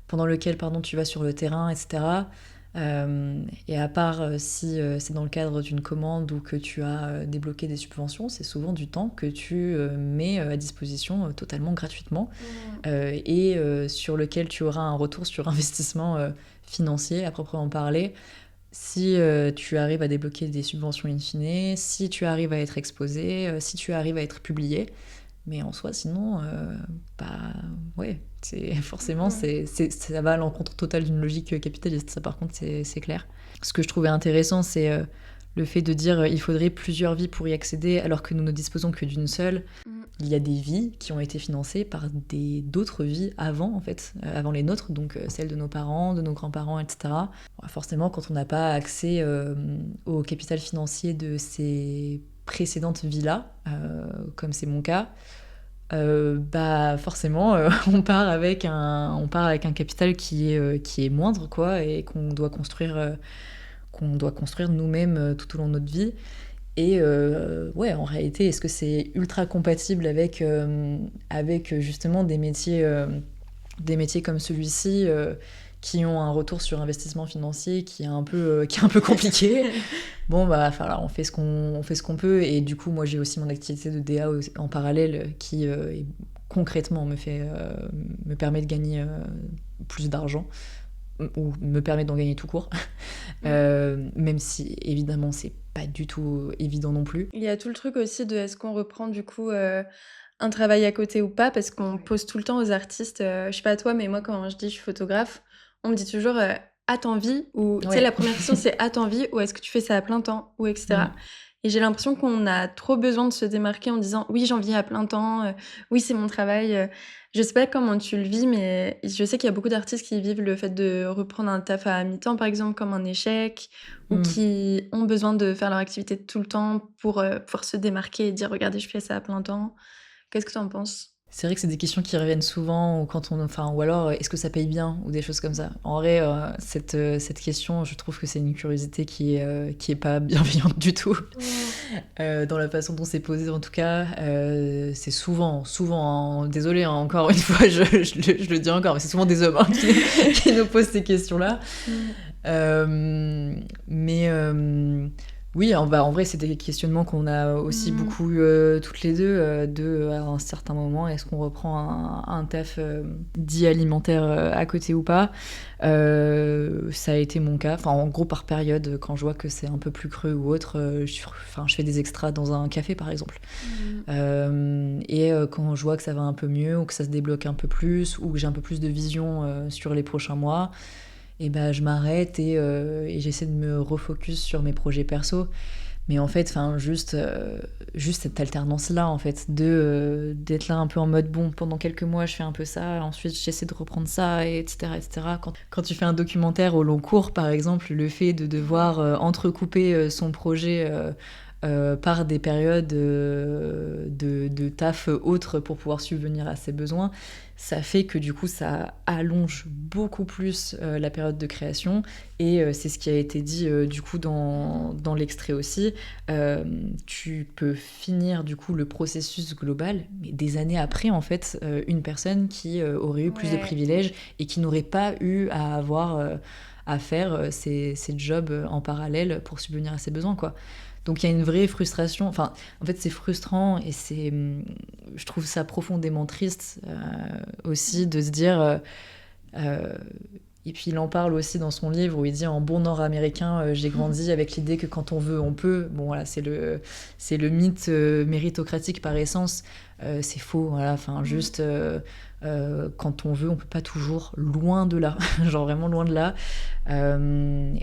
pendant lequel tu vas sur le terrain, etc. Et à part si c'est dans le cadre d'une commande ou que tu as débloqué des subventions, c'est souvent du temps que tu mets à disposition totalement gratuitement et sur lequel tu auras un retour sur investissement financier à proprement parler. Si tu arrives à débloquer des subventions in fine, si tu arrives à être exposé, si tu arrives à être publié. Mais en soi, sinon, bah ouais, forcément, ça va à l'encontre totale d'une logique capitaliste. Ça, par contre, c'est clair. Ce que je trouvais intéressant, c'est le fait de dire il faudrait plusieurs vies pour y accéder, alors que nous ne disposons que d'une seule. Il y a des vies qui ont été financées par d'autres vies avant, en fait, avant les nôtres, donc celles de nos parents, de nos grands-parents, etc. Forcément, quand on n'a pas accès au capital financier de ces précédentes vies-là, comme c'est mon cas, bah forcément on part avec un capital qui est moindre, quoi, et qu'on doit construire nous-mêmes tout au long de notre vie. Et ouais, en réalité, est-ce que c'est ultra compatible avec justement des métiers comme celui-ci qui ont un retour sur investissement financier qui est un peu compliqué. Bon, bah, enfin, on fait ce qu'on peut. Et du coup, moi, j'ai aussi mon activité de DA en parallèle qui concrètement me permet de gagner plus d'argent ou me permet d'en gagner tout court. Même si, évidemment, c'est pas du tout évident non plus. Il y a tout le truc aussi de est-ce qu'on reprend du coup un travail à côté ou pas, parce qu'on pose tout le temps aux artistes, je sais pas toi, mais moi quand je dis je suis photographe, on me dit toujours à t'envie, ou tu sais, Ouais. la première question c'est à t'envie, ou est-ce que tu fais ça à plein temps, ou etc. Et j'ai l'impression qu'on a trop besoin de se démarquer en disant oui, j'en vis à plein temps, oui, c'est mon travail. Je sais pas comment tu le vis, mais je sais qu'il y a beaucoup d'artistes qui vivent le fait de reprendre un taf à mi-temps, par exemple, comme un échec, ou qui ont besoin de faire leur activité tout le temps pour pouvoir se démarquer et dire regardez, je fais ça à plein temps. Qu'est-ce que tu en penses? C'est vrai que c'est des questions qui reviennent souvent, ou alors est-ce que ça paye bien, ou des choses comme ça. En vrai, cette question, je trouve que c'est une curiosité qui est pas bienveillante du tout. Dans la façon dont c'est posé, en tout cas, c'est souvent, désolé, hein, encore une fois, je le dis encore, mais c'est souvent des hommes hein, qui nous posent ces questions-là. Oui, en vrai, c'est des questionnements qu'on a aussi beaucoup toutes les deux, à un certain moment, est-ce qu'on reprend un taf dit alimentaire à côté ou pas. Ça a été mon cas, en gros par période, quand je vois que c'est un peu plus creux ou autre, je fais des extras dans un café par exemple. Et quand je vois que ça va un peu mieux, ou que ça se débloque un peu plus, ou que j'ai un peu plus de vision sur les prochains mois, et ben je m'arrête et j'essaie de me refocus sur mes projets perso. Mais en fait, juste cette alternance-là, en fait, d'être là un peu en mode, bon, pendant quelques mois, je fais un peu ça, ensuite j'essaie de reprendre ça, etc., etc. Quand tu fais un documentaire au long cours, par exemple, le fait de devoir entrecouper son projet par des périodes de taf autres pour pouvoir subvenir à ses besoins, ça fait que du coup ça allonge beaucoup plus la période de création, et c'est ce qui a été dit du coup dans l'extrait aussi. Tu peux finir du coup le processus global, mais des années après, en fait, une personne qui aurait eu plus de privilèges et qui n'aurait pas eu à avoir à faire ces jobs en parallèle pour subvenir à ses besoins, quoi. Donc il y a une vraie frustration. En fait, c'est frustrant, et je trouve ça profondément triste aussi de se dire Et puis il en parle aussi dans son livre où il dit en bon nord-américain, j'ai grandi avec l'idée que quand on veut, on peut. Bon voilà, c'est le mythe méritocratique par essence. C'est faux, voilà. Enfin juste quand on veut, on peut pas toujours. Loin de là, genre vraiment loin de là.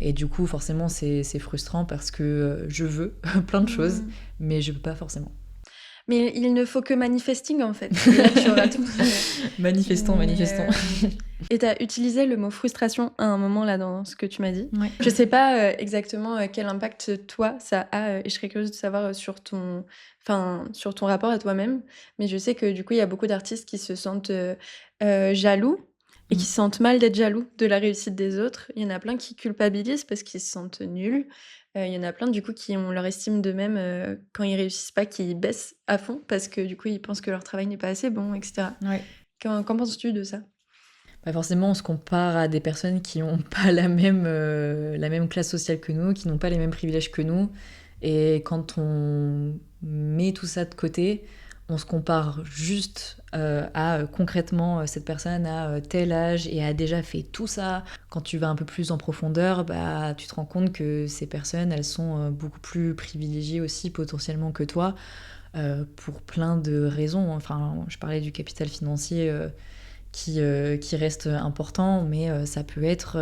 Et du coup, forcément, c'est frustrant parce que je veux plein de choses, mais je peux pas forcément. Mais il ne faut que manifesting en fait. Et là, tu auras tout. Manifestant. Et tu as utilisé le mot frustration à un moment là dans ce que tu m'as dit. Ouais. Je sais pas exactement quel impact toi ça a et je serais curieuse de savoir sur ton rapport à toi-même. Mais je sais que du coup, il y a beaucoup d'artistes qui se sentent jaloux et qui se sentent mal d'être jaloux de la réussite des autres. Il y en a plein qui culpabilisent parce qu'ils se sentent nuls. Il y en a plein du coup qui ont leur estime d'eux-mêmes quand ils réussissent pas, qui baissent à fond parce que du coup ils pensent que leur travail n'est pas assez bon, etc. Ouais. Qu'en penses-tu de ça? Bah forcément, on se compare à des personnes qui n'ont pas la même classe sociale que nous, qui n'ont pas les mêmes privilèges que nous. Et quand on met tout ça de côté, on se compare juste à concrètement cette personne a tel âge et a déjà fait tout ça. Quand tu vas un peu plus en profondeur, bah, tu te rends compte que ces personnes, elles sont beaucoup plus privilégiées aussi potentiellement que toi pour plein de raisons. Enfin, je parlais du capital financier qui reste important, mais ça peut être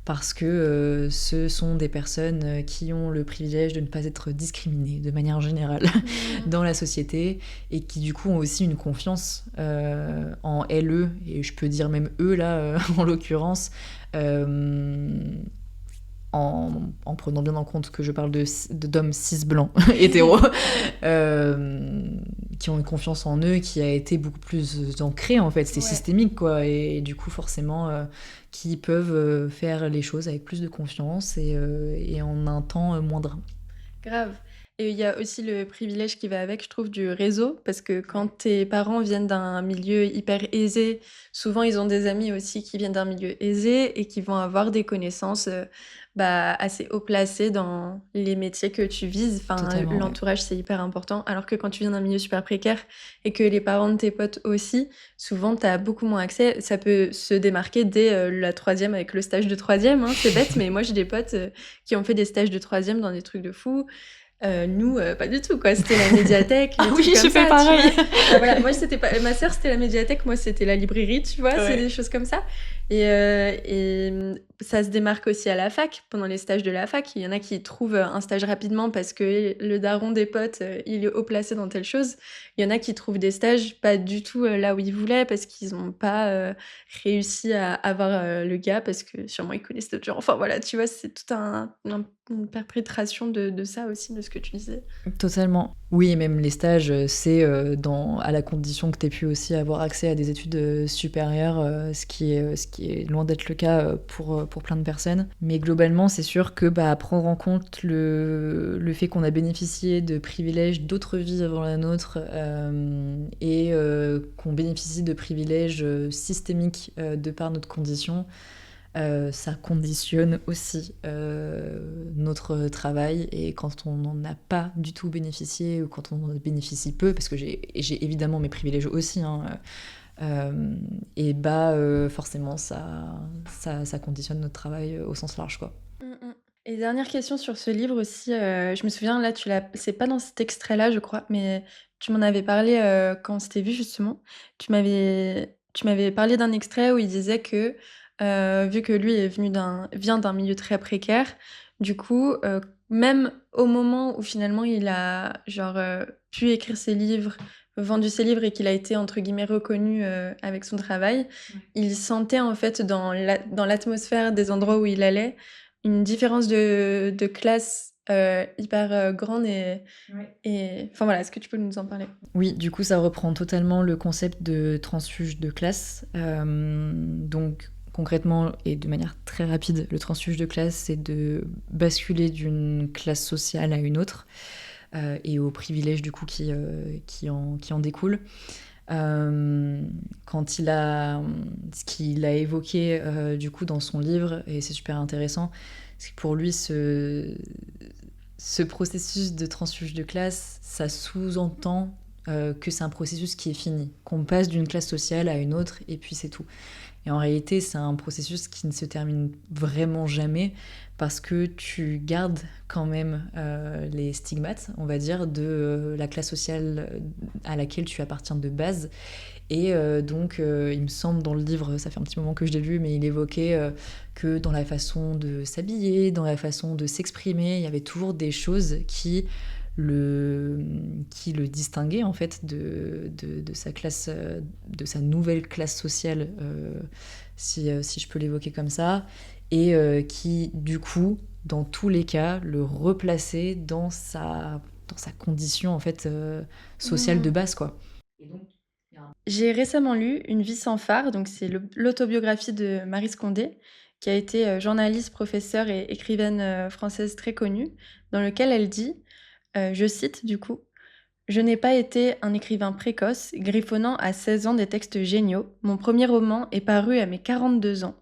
parce que ce sont des personnes qui ont le privilège de ne pas être discriminées de manière générale dans la société et qui du coup ont aussi une confiance en elles, et je peux dire même eux là en l'occurrence, en prenant bien en compte que je parle d'hommes cis blancs hétéros qui ont une confiance en eux qui a été beaucoup plus ancrée en fait, c'est systémique quoi, et du coup forcément qui peuvent faire les choses avec plus de confiance et en un temps moindre. Grave. Et il y a aussi le privilège qui va avec, je trouve, du réseau, parce que quand tes parents viennent d'un milieu hyper aisé, souvent ils ont des amis aussi qui viennent d'un milieu aisé et qui vont avoir des connaissances assez haut placées dans les métiers que tu vises. Enfin, Totalement, l'entourage, c'est hyper important. Alors que quand tu viens d'un milieu super précaire et que les parents de tes potes aussi, souvent, tu as beaucoup moins accès. Ça peut se démarquer dès la troisième avec le stage de troisième, hein. C'est bête, mais moi, j'ai des potes qui ont fait des stages de troisième dans des trucs de fou. Nous, pas du tout, quoi. C'était la médiathèque. Ah oui, j'ai fait pareil. Voilà, moi, c'était pas... Ma sœur, c'était la médiathèque. Moi, c'était la librairie, tu vois. C'est des choses comme ça. Et ça se démarque aussi à la fac. Pendant les stages de la fac, il y en a qui trouvent un stage rapidement parce que le daron des potes, il est haut placé dans telle chose. Il y en a qui trouvent des stages pas du tout là où ils voulaient parce qu'ils n'ont pas réussi à avoir le gars parce que sûrement ils connaissent d'autres gens. Enfin, voilà, tu vois, c'est tout une perpétration de ça aussi, de ce que tu disais. Totalement. Oui, et même les stages, c'est à la condition que tu aies pu aussi avoir accès à des études supérieures, ce qui est loin d'être le cas pour plein de personnes. Mais globalement, c'est sûr que prendre en compte le fait qu'on a bénéficié de privilèges d'autres vies avant la nôtre et qu'on bénéficie de privilèges systémiques de par notre condition, ça conditionne aussi notre travail, et quand on n'en a pas du tout bénéficié ou quand on en bénéficie peu, parce que j'ai évidemment mes privilèges aussi, hein, et forcément ça conditionne notre travail au sens large quoi. Et dernière question sur ce livre aussi, je me souviens là, c'est pas dans cet extrait-là je crois, mais tu m'en avais parlé quand on s'était vu justement. Tu m'avais parlé d'un extrait où il disait que vu que lui vient d'un milieu très précaire, du coup, même au moment où finalement il a genre pu écrire ses livres, vendu ses livres et qu'il a été entre guillemets reconnu avec son travail, il sentait en fait dans l'atmosphère des endroits où il allait une différence de classe hyper grande et enfin voilà, est-ce que tu peux nous en parler? Oui, du coup ça reprend totalement le concept de transfuge de classe. Donc concrètement et de manière très rapide, le transfuge de classe, c'est de basculer d'une classe sociale à une autre et aux privilèges du coup qui en découlent. Quand ce qu'il a évoqué du coup dans son livre, et c'est super intéressant, c'est que pour lui ce processus de transfuge de classe, ça sous-entend que c'est un processus qui est fini, qu'on passe d'une classe sociale à une autre et puis c'est tout. Et en réalité, c'est un processus qui ne se termine vraiment jamais parce que tu gardes quand même les stigmates, on va dire, de la classe sociale à laquelle tu appartiens de base. Et donc, il me semble dans le livre, ça fait un petit moment que je l'ai lu, mais il évoquait que dans la façon de s'habiller, dans la façon de s'exprimer, il y avait toujours des choses qui le distinguaient en fait de sa classe, de sa nouvelle classe sociale, si je peux l'évoquer comme ça, et qui, du coup, dans tous les cas, le replaçait dans sa condition en fait sociale de base, quoi. Et donc, J'ai récemment lu Une vie sans phare, donc c'est l'autobiographie de Marie Scondé, qui a été journaliste, professeure et écrivaine française très connue, dans lequel elle dit, je cite du coup, je n'ai pas été un écrivain précoce, griffonnant à 16 ans des textes géniaux. Mon premier roman est paru à mes 42 ans.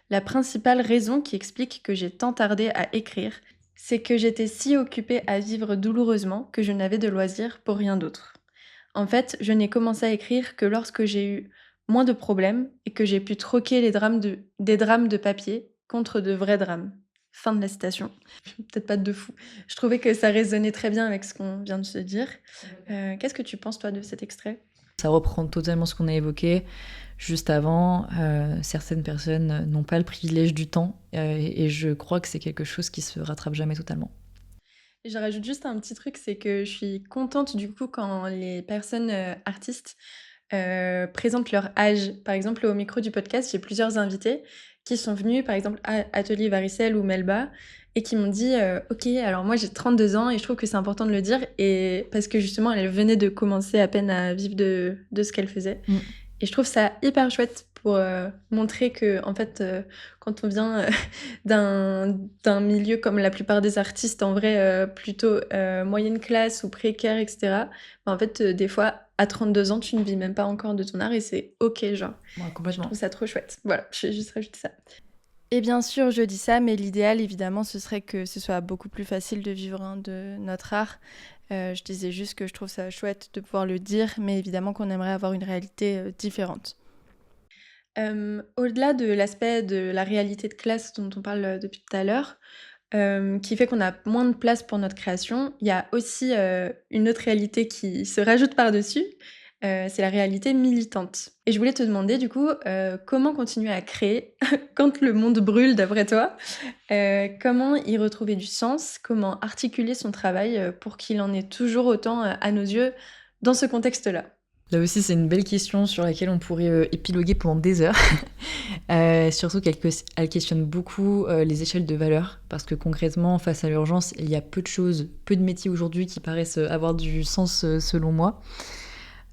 La principale raison qui explique que j'ai tant tardé à écrire, c'est que j'étais si occupée à vivre douloureusement que je n'avais de loisirs pour rien d'autre. En fait, je n'ai commencé à écrire que lorsque j'ai eu moins de problèmes et que j'ai pu troquer des drames de papier contre de vrais drames. Fin de la citation. Peut-être pas de fou. Je trouvais que ça résonnait très bien avec ce qu'on vient de se dire. Qu'est-ce que tu penses, toi, de cet extrait? ça reprend totalement ce qu'on a évoqué juste avant. Certaines personnes n'ont pas le privilège du temps et je crois que c'est quelque chose qui se rattrape jamais totalement. Et je rajoute juste un petit truc, c'est que je suis contente du coup quand les personnes artistes présentent leur âge. Par exemple, au micro du podcast, j'ai plusieurs invités qui sont venus, par exemple, à Atelier Varicelle ou Melba, et qui m'ont dit Ok, alors moi j'ai 32 ans et je trouve que c'est important de le dire, et parce que justement, elle venait de commencer à peine à vivre de ce qu'elle faisait. Et je trouve ça hyper chouette pour montrer que, en fait, quand on vient d'un milieu comme la plupart des artistes, en vrai, plutôt moyenne classe ou précaire, etc., bah, en fait, des fois, à 32 ans, tu ne vis même pas encore de ton art et c'est OK, genre. Ouais, Je complètement. trouve ça trop chouette. Voilà, je vais juste rajouter ça. Et bien sûr, je dis ça, mais l'idéal, évidemment, ce serait que ce soit beaucoup plus facile de vivre de notre art. Je disais juste que je trouve ça chouette de pouvoir le dire, mais évidemment qu'on aimerait avoir une réalité différente. Au-delà de l'aspect de la réalité de classe dont on parle depuis tout à l'heure, qui fait qu'on a moins de place pour notre création, il y a aussi une autre réalité qui se rajoute par-dessus, c'est la réalité militante. Et je voulais te demander du coup, comment continuer à créer quand le monde brûle d'après toi? Comment y retrouver du sens? Comment articuler son travail pour qu'il en ait toujours autant à nos yeux dans ce contexte-là? Là aussi, c'est une belle question sur laquelle on pourrait épiloguer pendant des heures. Surtout qu'elle questionne beaucoup les échelles de valeur, parce que concrètement, face à l'urgence, il y a peu de choses, peu de métiers aujourd'hui qui paraissent avoir du sens selon moi.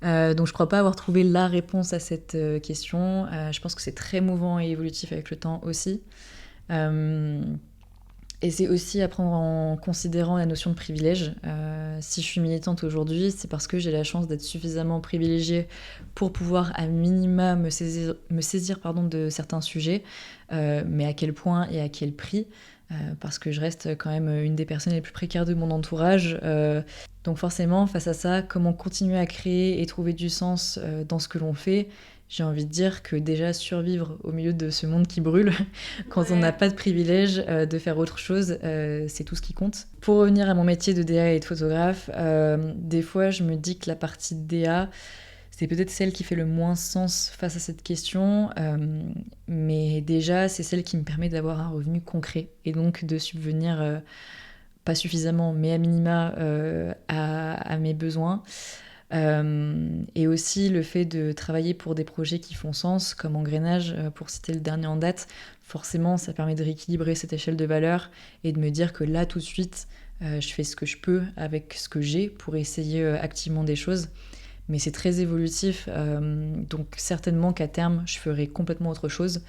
Donc je crois pas avoir trouvé la réponse à cette question. Je pense que c'est très mouvant et évolutif avec le temps aussi. Et c'est aussi à prendre en considérant la notion de privilège. Si je suis militante aujourd'hui, c'est parce que j'ai la chance d'être suffisamment privilégiée pour pouvoir à minima me saisir de certains sujets, mais à quel point et à quel prix, parce que je reste quand même une des personnes les plus précaires de mon entourage. Donc forcément, face à ça, comment continuer à créer et trouver du sens dans ce que l'on fait? J'ai envie de dire que déjà survivre au milieu de ce monde qui brûle, quand on n'a pas de privilège de faire autre chose, c'est tout ce qui compte. Pour revenir à mon métier de DA et de photographe, des fois je me dis que la partie de DA, c'est peut-être celle qui fait le moins sens face à cette question, mais déjà c'est celle qui me permet d'avoir un revenu concret et donc de subvenir, pas suffisamment, mais à minima à mes besoins. Et aussi le fait de travailler pour des projets qui font sens, comme Engrenage, pour citer le dernier en date, forcément ça permet de rééquilibrer cette échelle de valeur et de me dire que là tout de suite je fais ce que je peux avec ce que j'ai pour essayer activement des choses. Mais c'est très évolutif, donc certainement qu'à terme je ferai complètement autre chose,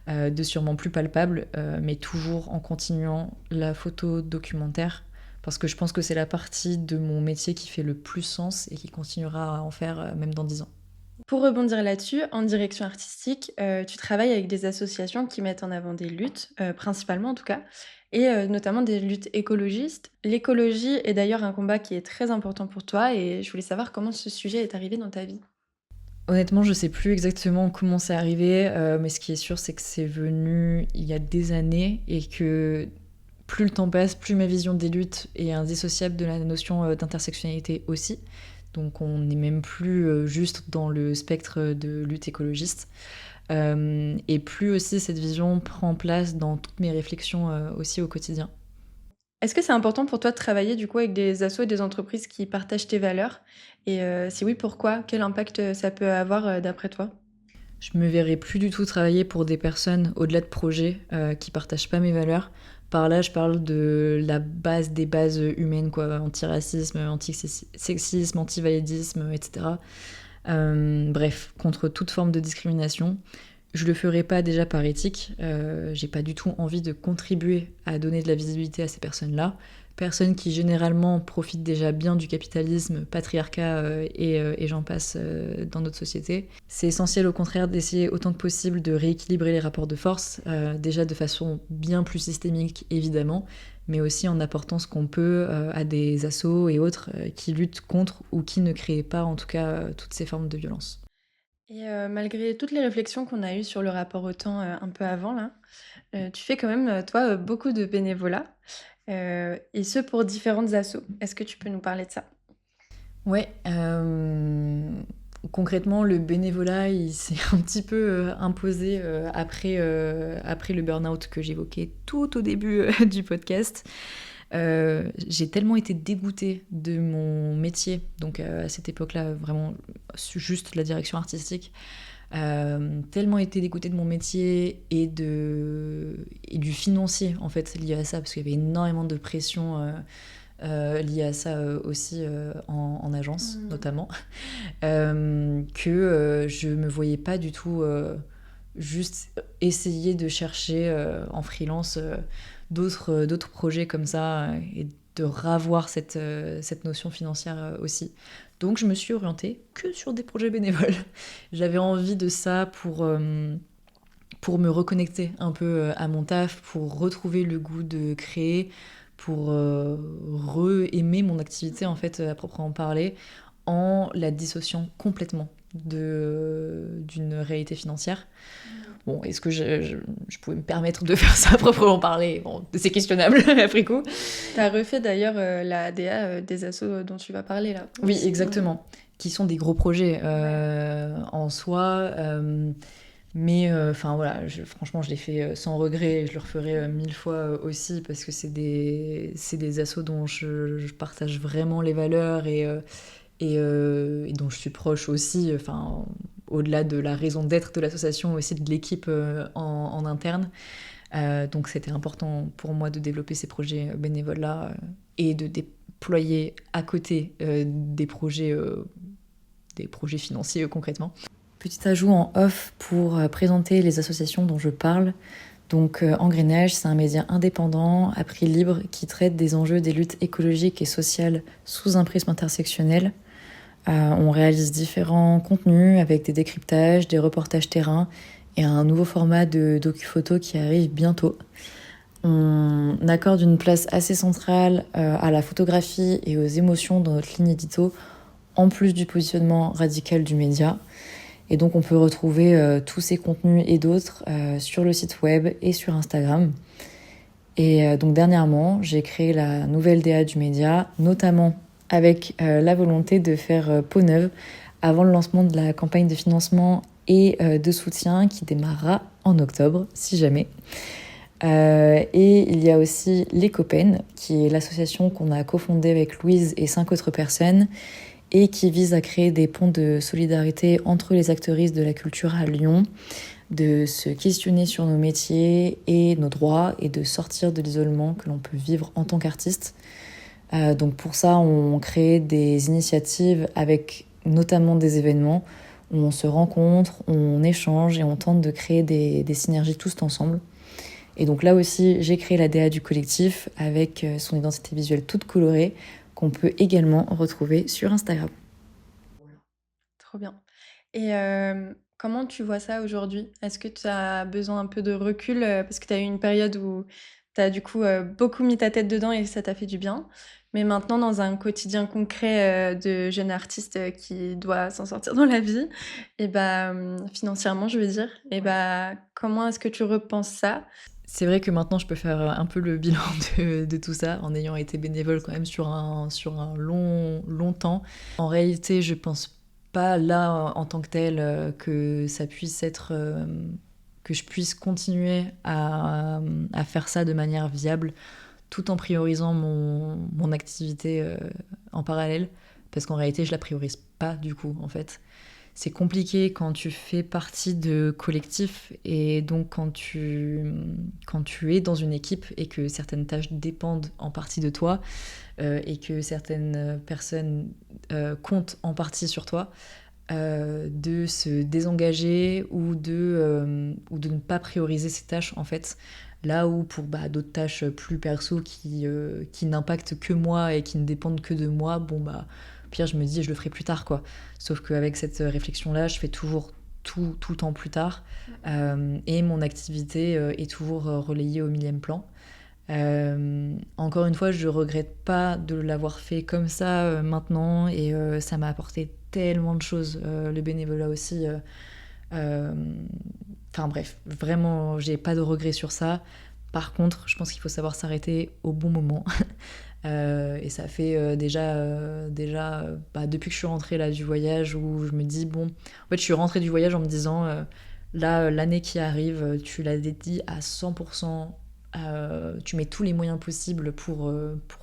de sûrement plus palpable, mais toujours en continuant la photo documentaire, parce que je pense que c'est la partie de mon métier qui fait le plus sens et qui continuera à en faire même dans 10 ans. Pour rebondir là-dessus, en direction artistique, tu travailles avec des associations qui mettent en avant des luttes, principalement en tout cas, et notamment des luttes écologistes. L'écologie est d'ailleurs un combat qui est très important pour toi et je voulais savoir comment ce sujet est arrivé dans ta vie? Honnêtement, je sais plus exactement comment c'est arrivé, mais ce qui est sûr, c'est que c'est venu il y a des années et que plus le temps passe, plus ma vision des luttes est indissociable de la notion d'intersectionnalité aussi. Donc on n'est même plus juste dans le spectre de lutte écologiste. Et plus aussi cette vision prend place dans toutes mes réflexions aussi au quotidien. Est-ce que c'est important pour toi de travailler du coup avec des assos et des entreprises qui partagent tes valeurs? Et si oui, pourquoi? Quel impact, ça peut avoir, d'après toi? Je me verrais plus du tout travailler pour des personnes au-delà de projets qui partagent pas mes valeurs. Par là, je parle de la base des bases humaines, quoi, antiracisme, antisexisme, antivalidisme, etc. Bref, contre toute forme de discrimination. Je le ferai pas déjà par éthique. J'ai pas du tout envie de contribuer à donner de la visibilité à ces personnes-là. Personnes qui généralement profitent déjà bien du capitalisme, patriarcat et j'en passe dans notre société. C'est essentiel au contraire d'essayer autant que possible de rééquilibrer les rapports de force, déjà de façon bien plus systémique évidemment, mais aussi en apportant ce qu'on peut à des assos et autres qui luttent contre ou qui ne créent pas en tout cas toutes ces formes de violence. Et malgré toutes les réflexions qu'on a eues sur le rapport au temps, un peu avant là, tu fais quand même, toi, beaucoup de bénévolat, et ce pour différentes assos. Est-ce que tu peux nous parler de ça? Ouais, concrètement, le bénévolat, il s'est un petit peu imposé après le burn-out que j'évoquais tout au début du podcast. J'ai tellement été dégoûtée de mon métier, donc à cette époque-là, vraiment juste la direction artistique, tellement été dégoûtée de mon métier et du financier en fait lié à ça, parce qu'il y avait énormément de pression liée à ça aussi en agence Mmh. notamment, que je me voyais pas du tout juste essayer de chercher en freelance d'autres projets comme ça et de ravoir cette notion financière aussi. Donc je me suis orientée que sur des projets bénévoles. J'avais envie de ça pour me reconnecter un peu à mon taf, pour retrouver le goût de créer, pour re-aimer mon activité en fait à proprement parler, en la dissociant complètement d'une réalité financière. Bon, est-ce que je pouvais me permettre de faire ça à proprement parler? Bon, c'est questionnable après coup. Tu as refait d'ailleurs, la DA, des assos, dont tu vas parler là, Oui, aussi? Mmh. exactement. Qui sont des gros projets en soi. Mais enfin voilà, franchement, je l'ai fait sans regret et je le referai 1000 fois aussi parce que c'est des assos dont je partage vraiment les valeurs et dont je suis proche aussi, enfin, au-delà de la raison d'être de l'association, aussi de l'équipe en interne. Donc c'était important pour moi de développer ces projets bénévoles-là et de déployer à côté des projets financiers concrètement. Petit ajout en off pour présenter les associations dont je parle. Donc Engrenage, c'est un média indépendant à prix libre qui traite des enjeux des luttes écologiques et sociales sous un prisme intersectionnel. On réalise différents contenus avec des décryptages, des reportages terrain et un nouveau format de docu-photo qui arrive bientôt. On accorde une place assez centrale à la photographie et aux émotions dans notre ligne édito, en plus du positionnement radical du média. Et donc on peut retrouver tous ces contenus et d'autres sur le site web et sur Instagram. Et donc dernièrement, j'ai créé la nouvelle DA du média, notamment avec la volonté de faire peau neuve avant le lancement de la campagne de financement et de soutien qui démarrera en octobre, si jamais. Et il y a aussi Les Copaines, qui est l'association qu'on a cofondée avec Louise et 5 autres personnes, et qui vise à créer des ponts de solidarité entre les actrices de la culture à Lyon, de se questionner sur nos métiers et nos droits et de sortir de l'isolement que l'on peut vivre en tant qu'artiste. Donc pour ça, on crée des initiatives avec notamment des événements où on se rencontre, on échange et on tente de créer des synergies tous ensemble. Et donc là aussi, j'ai créé la DA du collectif avec son identité visuelle toute colorée qu'on peut également retrouver sur Instagram. Trop bien. Et comment tu vois ça aujourd'hui? Est-ce que tu as besoin un peu de recul, parce que tu as eu une période où T'as du coup beaucoup mis ta tête dedans et ça t'a fait du bien. Mais maintenant, dans un quotidien concret de jeune artiste qui doit s'en sortir dans la vie, et bah, financièrement, je veux dire, et bah, comment est-ce que tu repenses ça? C'est vrai que maintenant, je peux faire un peu le bilan de tout ça, en ayant été bénévole quand même sur un long temps. En réalité, je pense pas là, en tant que tel, que ça puisse être... que je puisse continuer à faire ça de manière viable, tout en priorisant mon activité en parallèle, parce qu'en réalité, je la priorise pas du coup, en fait. C'est compliqué quand tu fais partie de collectifs et donc quand tu es dans une équipe et que certaines tâches dépendent en partie de toi et que certaines personnes comptent en partie sur toi, de se désengager ou de ne pas prioriser ces tâches en fait. Là où pour d'autres tâches plus perso qui n'impactent que moi et qui ne dépendent que de moi, bon bah pire je me dis je le ferai plus tard quoi. Sauf qu'avec cette réflexion là je fais toujours tout le temps plus tard et mon activité est toujours relayée au millième plan. Encore une fois, je regrette pas de l'avoir fait comme ça maintenant et ça m'a apporté tellement de choses, le bénévolat aussi. Enfin bref, vraiment, j'ai pas de regrets sur ça. Par contre, je pense qu'il faut savoir s'arrêter au bon moment. Et ça fait depuis que je suis rentrée là du voyage où je me dis bon, en fait je suis rentrée du voyage en me disant là l'année qui arrive tu la dédies à 100%, tu mets tous les moyens possibles pour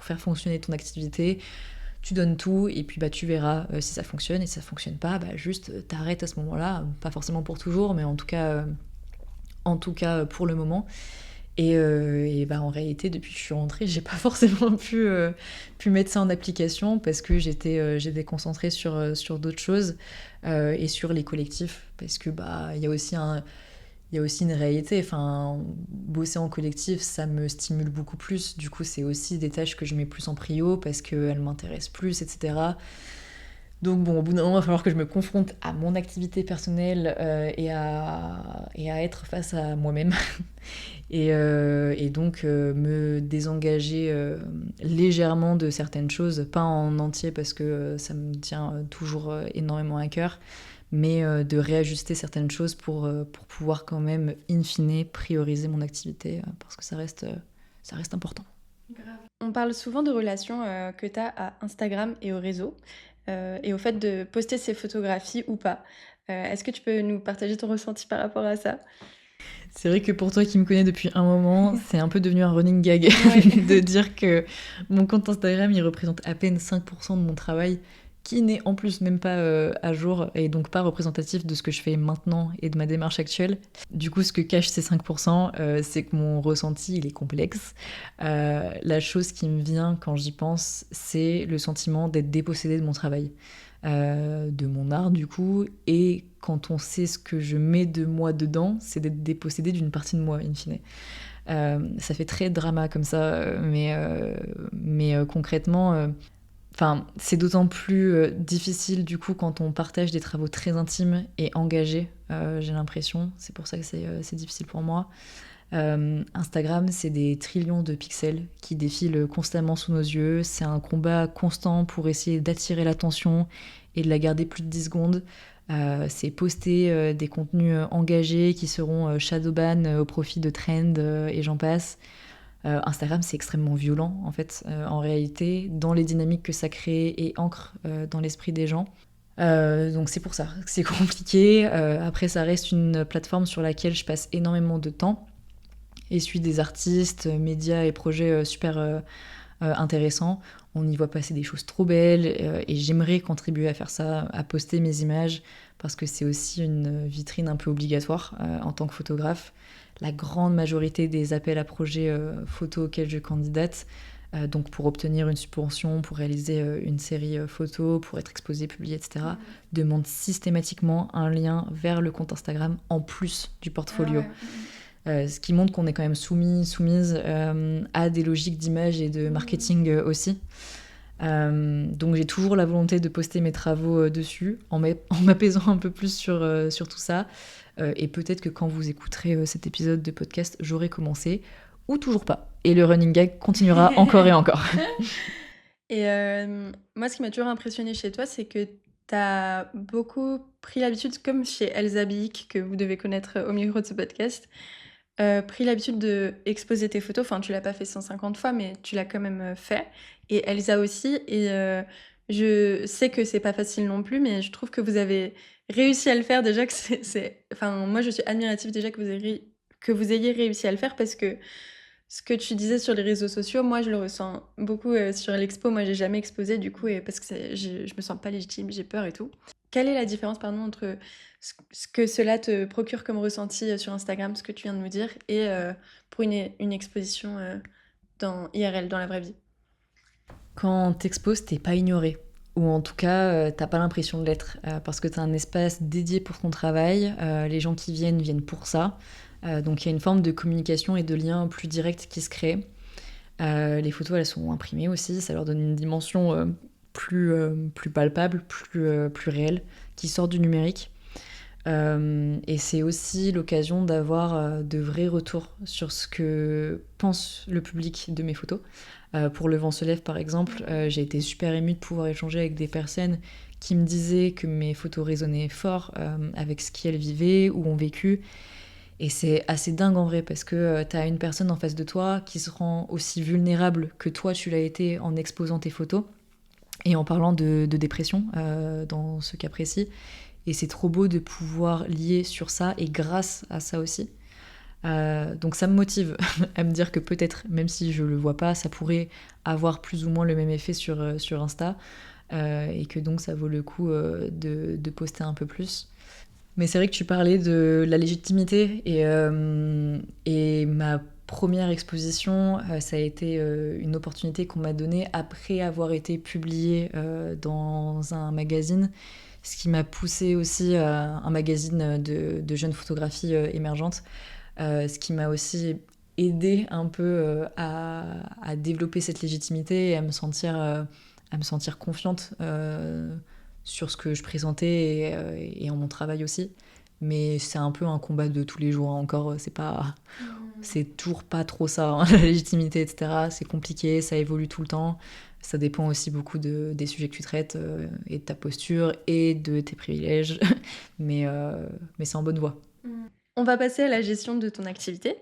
faire fonctionner ton activité, tu donnes tout et puis tu verras si ça fonctionne et si ça fonctionne pas juste t'arrêtes à ce moment-là, pas forcément pour toujours mais en tout cas pour le moment. En réalité, depuis que je suis rentrée, j'ai pas forcément pu mettre ça en application parce que j'étais concentrée sur d'autres choses et sur les collectifs. Parce que il y a aussi une réalité. Enfin, bosser en collectif, ça me stimule beaucoup plus. Du coup, c'est aussi des tâches que je mets plus en prio parce qu'elles m'intéressent plus, etc. Donc bon, au bout d'un moment, il va falloir que je me confronte à mon activité personnelle et à être face à moi-même. Et donc me désengager légèrement de certaines choses, pas en entier parce que ça me tient toujours énormément à cœur, mais de réajuster certaines choses pour pouvoir quand même, in fine, prioriser mon activité parce que ça reste important. On parle souvent de relations que tu as à Instagram et au réseau et au fait de poster ses photographies ou pas. Est-ce que tu peux nous partager ton ressenti par rapport à ça? C'est vrai que pour toi qui me connais depuis un moment, c'est un peu devenu un running gag Ouais. de dire que mon compte Instagram, il représente à peine 5% de mon travail, qui n'est en plus même pas à jour et donc pas représentatif de ce que je fais maintenant et de ma démarche actuelle. Du coup, ce que cache ces 5%, c'est que mon ressenti, il est complexe. La chose qui me vient quand j'y pense, c'est le sentiment d'être dépossédée de mon travail. De mon art du coup, et quand on sait ce que je mets de moi dedans, c'est d'être dépossédé d'une partie de moi in fine. Ça fait très drama comme ça, mais concrètement, c'est d'autant plus difficile du coup quand on partage des travaux très intimes et engagés, j'ai l'impression, c'est pour ça que c'est difficile pour moi. Instagram, c'est des trillions de pixels qui défilent constamment sous nos yeux. C'est un combat constant pour essayer d'attirer l'attention et de la garder plus de 10 secondes. C'est poster des contenus engagés qui seront shadowban au profit de trends et j'en passe. Instagram, c'est extrêmement violent en fait, en réalité, dans les dynamiques que ça crée et ancre dans l'esprit des gens. Donc c'est pour ça que c'est compliqué. Après, ça reste une plateforme sur laquelle je passe énormément de temps et suis des artistes, médias et projets super intéressants. On y voit passer des choses trop belles et j'aimerais contribuer à faire ça, à poster mes images parce que c'est aussi une vitrine un peu obligatoire en tant que photographe. La grande majorité des appels à projets photos auxquels je candidate, donc pour obtenir une subvention, pour réaliser une série photo, pour être exposé, publié, etc., demandent systématiquement un lien vers le compte Instagram en plus du portfolio. Ce qui montre qu'on est quand même soumise à des logiques d'image et de marketing aussi. Donc j'ai toujours la volonté de poster mes travaux dessus, en m'apaisant un peu plus sur tout ça. Et peut-être que quand vous écouterez cet épisode de podcast, j'aurai commencé. ou toujours pas. Et le running gag continuera encore et encore. Et moi, ce qui m'a toujours impressionné chez toi, c'est que tu as beaucoup pris l'habitude, comme chez Elsa Biik, que vous devez connaître au micro de ce podcast, pris l'habitude d'exposer tes photos. Enfin, tu l'as pas fait 150 fois, mais tu l'as quand même fait. Et Elsa aussi. Et je sais que c'est pas facile non plus, mais je trouve que vous avez réussi à le faire déjà. Enfin, moi, je suis admirative déjà que vous ayez réussi à le faire parce que ce que tu disais sur les réseaux sociaux, moi, je le ressens beaucoup sur l'expo. Moi, j'ai jamais exposé du coup, et parce que je me sens pas légitime, j'ai peur et tout. Quelle est la différence, pardon, entre ce que cela te procure comme ressenti sur Instagram, ce que tu viens de me dire, et pour une exposition dans IRL, dans la vraie vie? Quand t'exposes, t'es pas ignoré. Ou en tout cas, t'as pas l'impression de l'être. Parce que t'as un espace dédié pour ton travail. Les gens qui viennent pour ça. Donc il y a une forme de communication et de lien plus direct qui se crée. Les photos, elles sont imprimées aussi. Ça leur donne une dimension plus palpable, plus réelle, qui sort du numérique. Et c'est aussi l'occasion d'avoir de vrais retours sur ce que pense le public de mes photos. Pour Le Vent se lève, par exemple, j'ai été super émue de pouvoir échanger avec des personnes qui me disaient que mes photos résonnaient fort avec ce qu'elles vivaient ou ont vécu. Et c'est assez dingue en vrai, parce que t'as une personne en face de toi qui se rend aussi vulnérable que toi tu l'as été en exposant tes photos et en parlant de dépression dans ce cas précis. Et c'est trop beau de pouvoir lier sur ça et grâce à ça aussi. Donc ça me motive à me dire que peut-être, même si je le vois pas, ça pourrait avoir plus ou moins le même effet sur Insta. Et que donc ça vaut le coup de poster un peu plus. Mais c'est vrai que tu parlais de la légitimité et ma première exposition, ça a été une opportunité qu'on m'a donnée après avoir été publiée dans un magazine, ce qui m'a poussée aussi à un magazine de jeunes photographies émergentes, ce qui m'a aussi aidé un peu à développer cette légitimité et à me sentir confiante sur ce que je présentais et en mon travail aussi. Mais c'est un peu un combat de tous les jours, hein. Encore, c'est toujours pas trop ça, hein, la légitimité, etc. C'est compliqué, ça évolue tout le temps. Ça dépend aussi beaucoup des sujets que tu traites et de ta posture et de tes privilèges. Mais c'est en bonne voie. On va passer à la gestion de ton activité.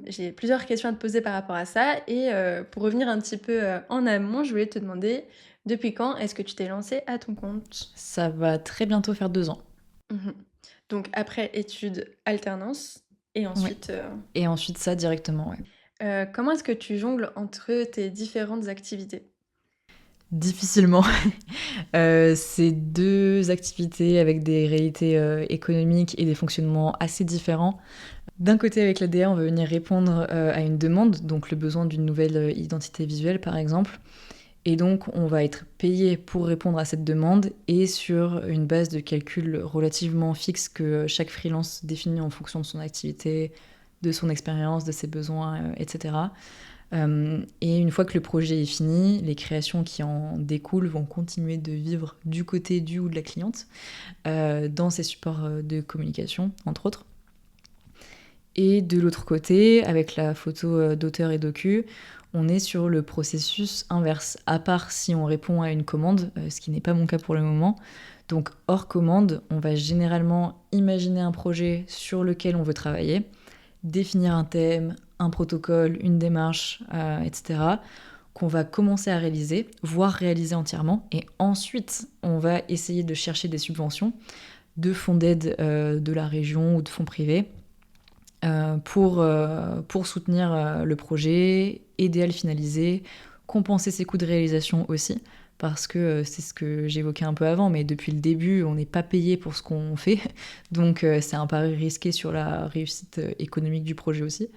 J'ai plusieurs questions à te poser par rapport à ça. Et pour revenir un petit peu en amont, je voulais te demander depuis quand est-ce que tu t'es lancée à ton compte? Ça va très bientôt faire 2 ans. Mhm. Donc après études, alternance, et Ouais. ensuite, Et ensuite ça directement, ouais. comment est-ce que tu jongles entre tes différentes activités? Difficilement. C'est 2 activités avec des réalités économiques et des fonctionnements assez différents. D'un côté, avec l'ADA, on va venir répondre à une demande, donc le besoin d'une nouvelle identité visuelle par exemple. Et donc, on va être payé pour répondre à cette demande et sur une base de calcul relativement fixe que chaque freelance définit en fonction de son activité, de son expérience, de ses besoins, etc. Et une fois que le projet est fini, les créations qui en découlent vont continuer de vivre du côté du ou de la cliente, dans ses supports de communication, entre autres. Et de l'autre côté, avec la photo d'auteur et docu, on est sur le processus inverse, à part si on répond à une commande, ce qui n'est pas mon cas pour le moment. Donc hors commande, on va généralement imaginer un projet sur lequel on veut travailler, définir un thème, un protocole, une démarche, etc., qu'on va commencer à réaliser, voire réaliser entièrement, et ensuite on va essayer de chercher des subventions, de fonds d'aide de la région ou de fonds privés, pour soutenir le projet, aider à le finaliser, compenser ses coûts de réalisation aussi, parce que c'est ce que j'évoquais un peu avant, mais depuis le début, on n'est pas payé pour ce qu'on fait, donc c'est un pari risqué sur la réussite économique du projet aussi.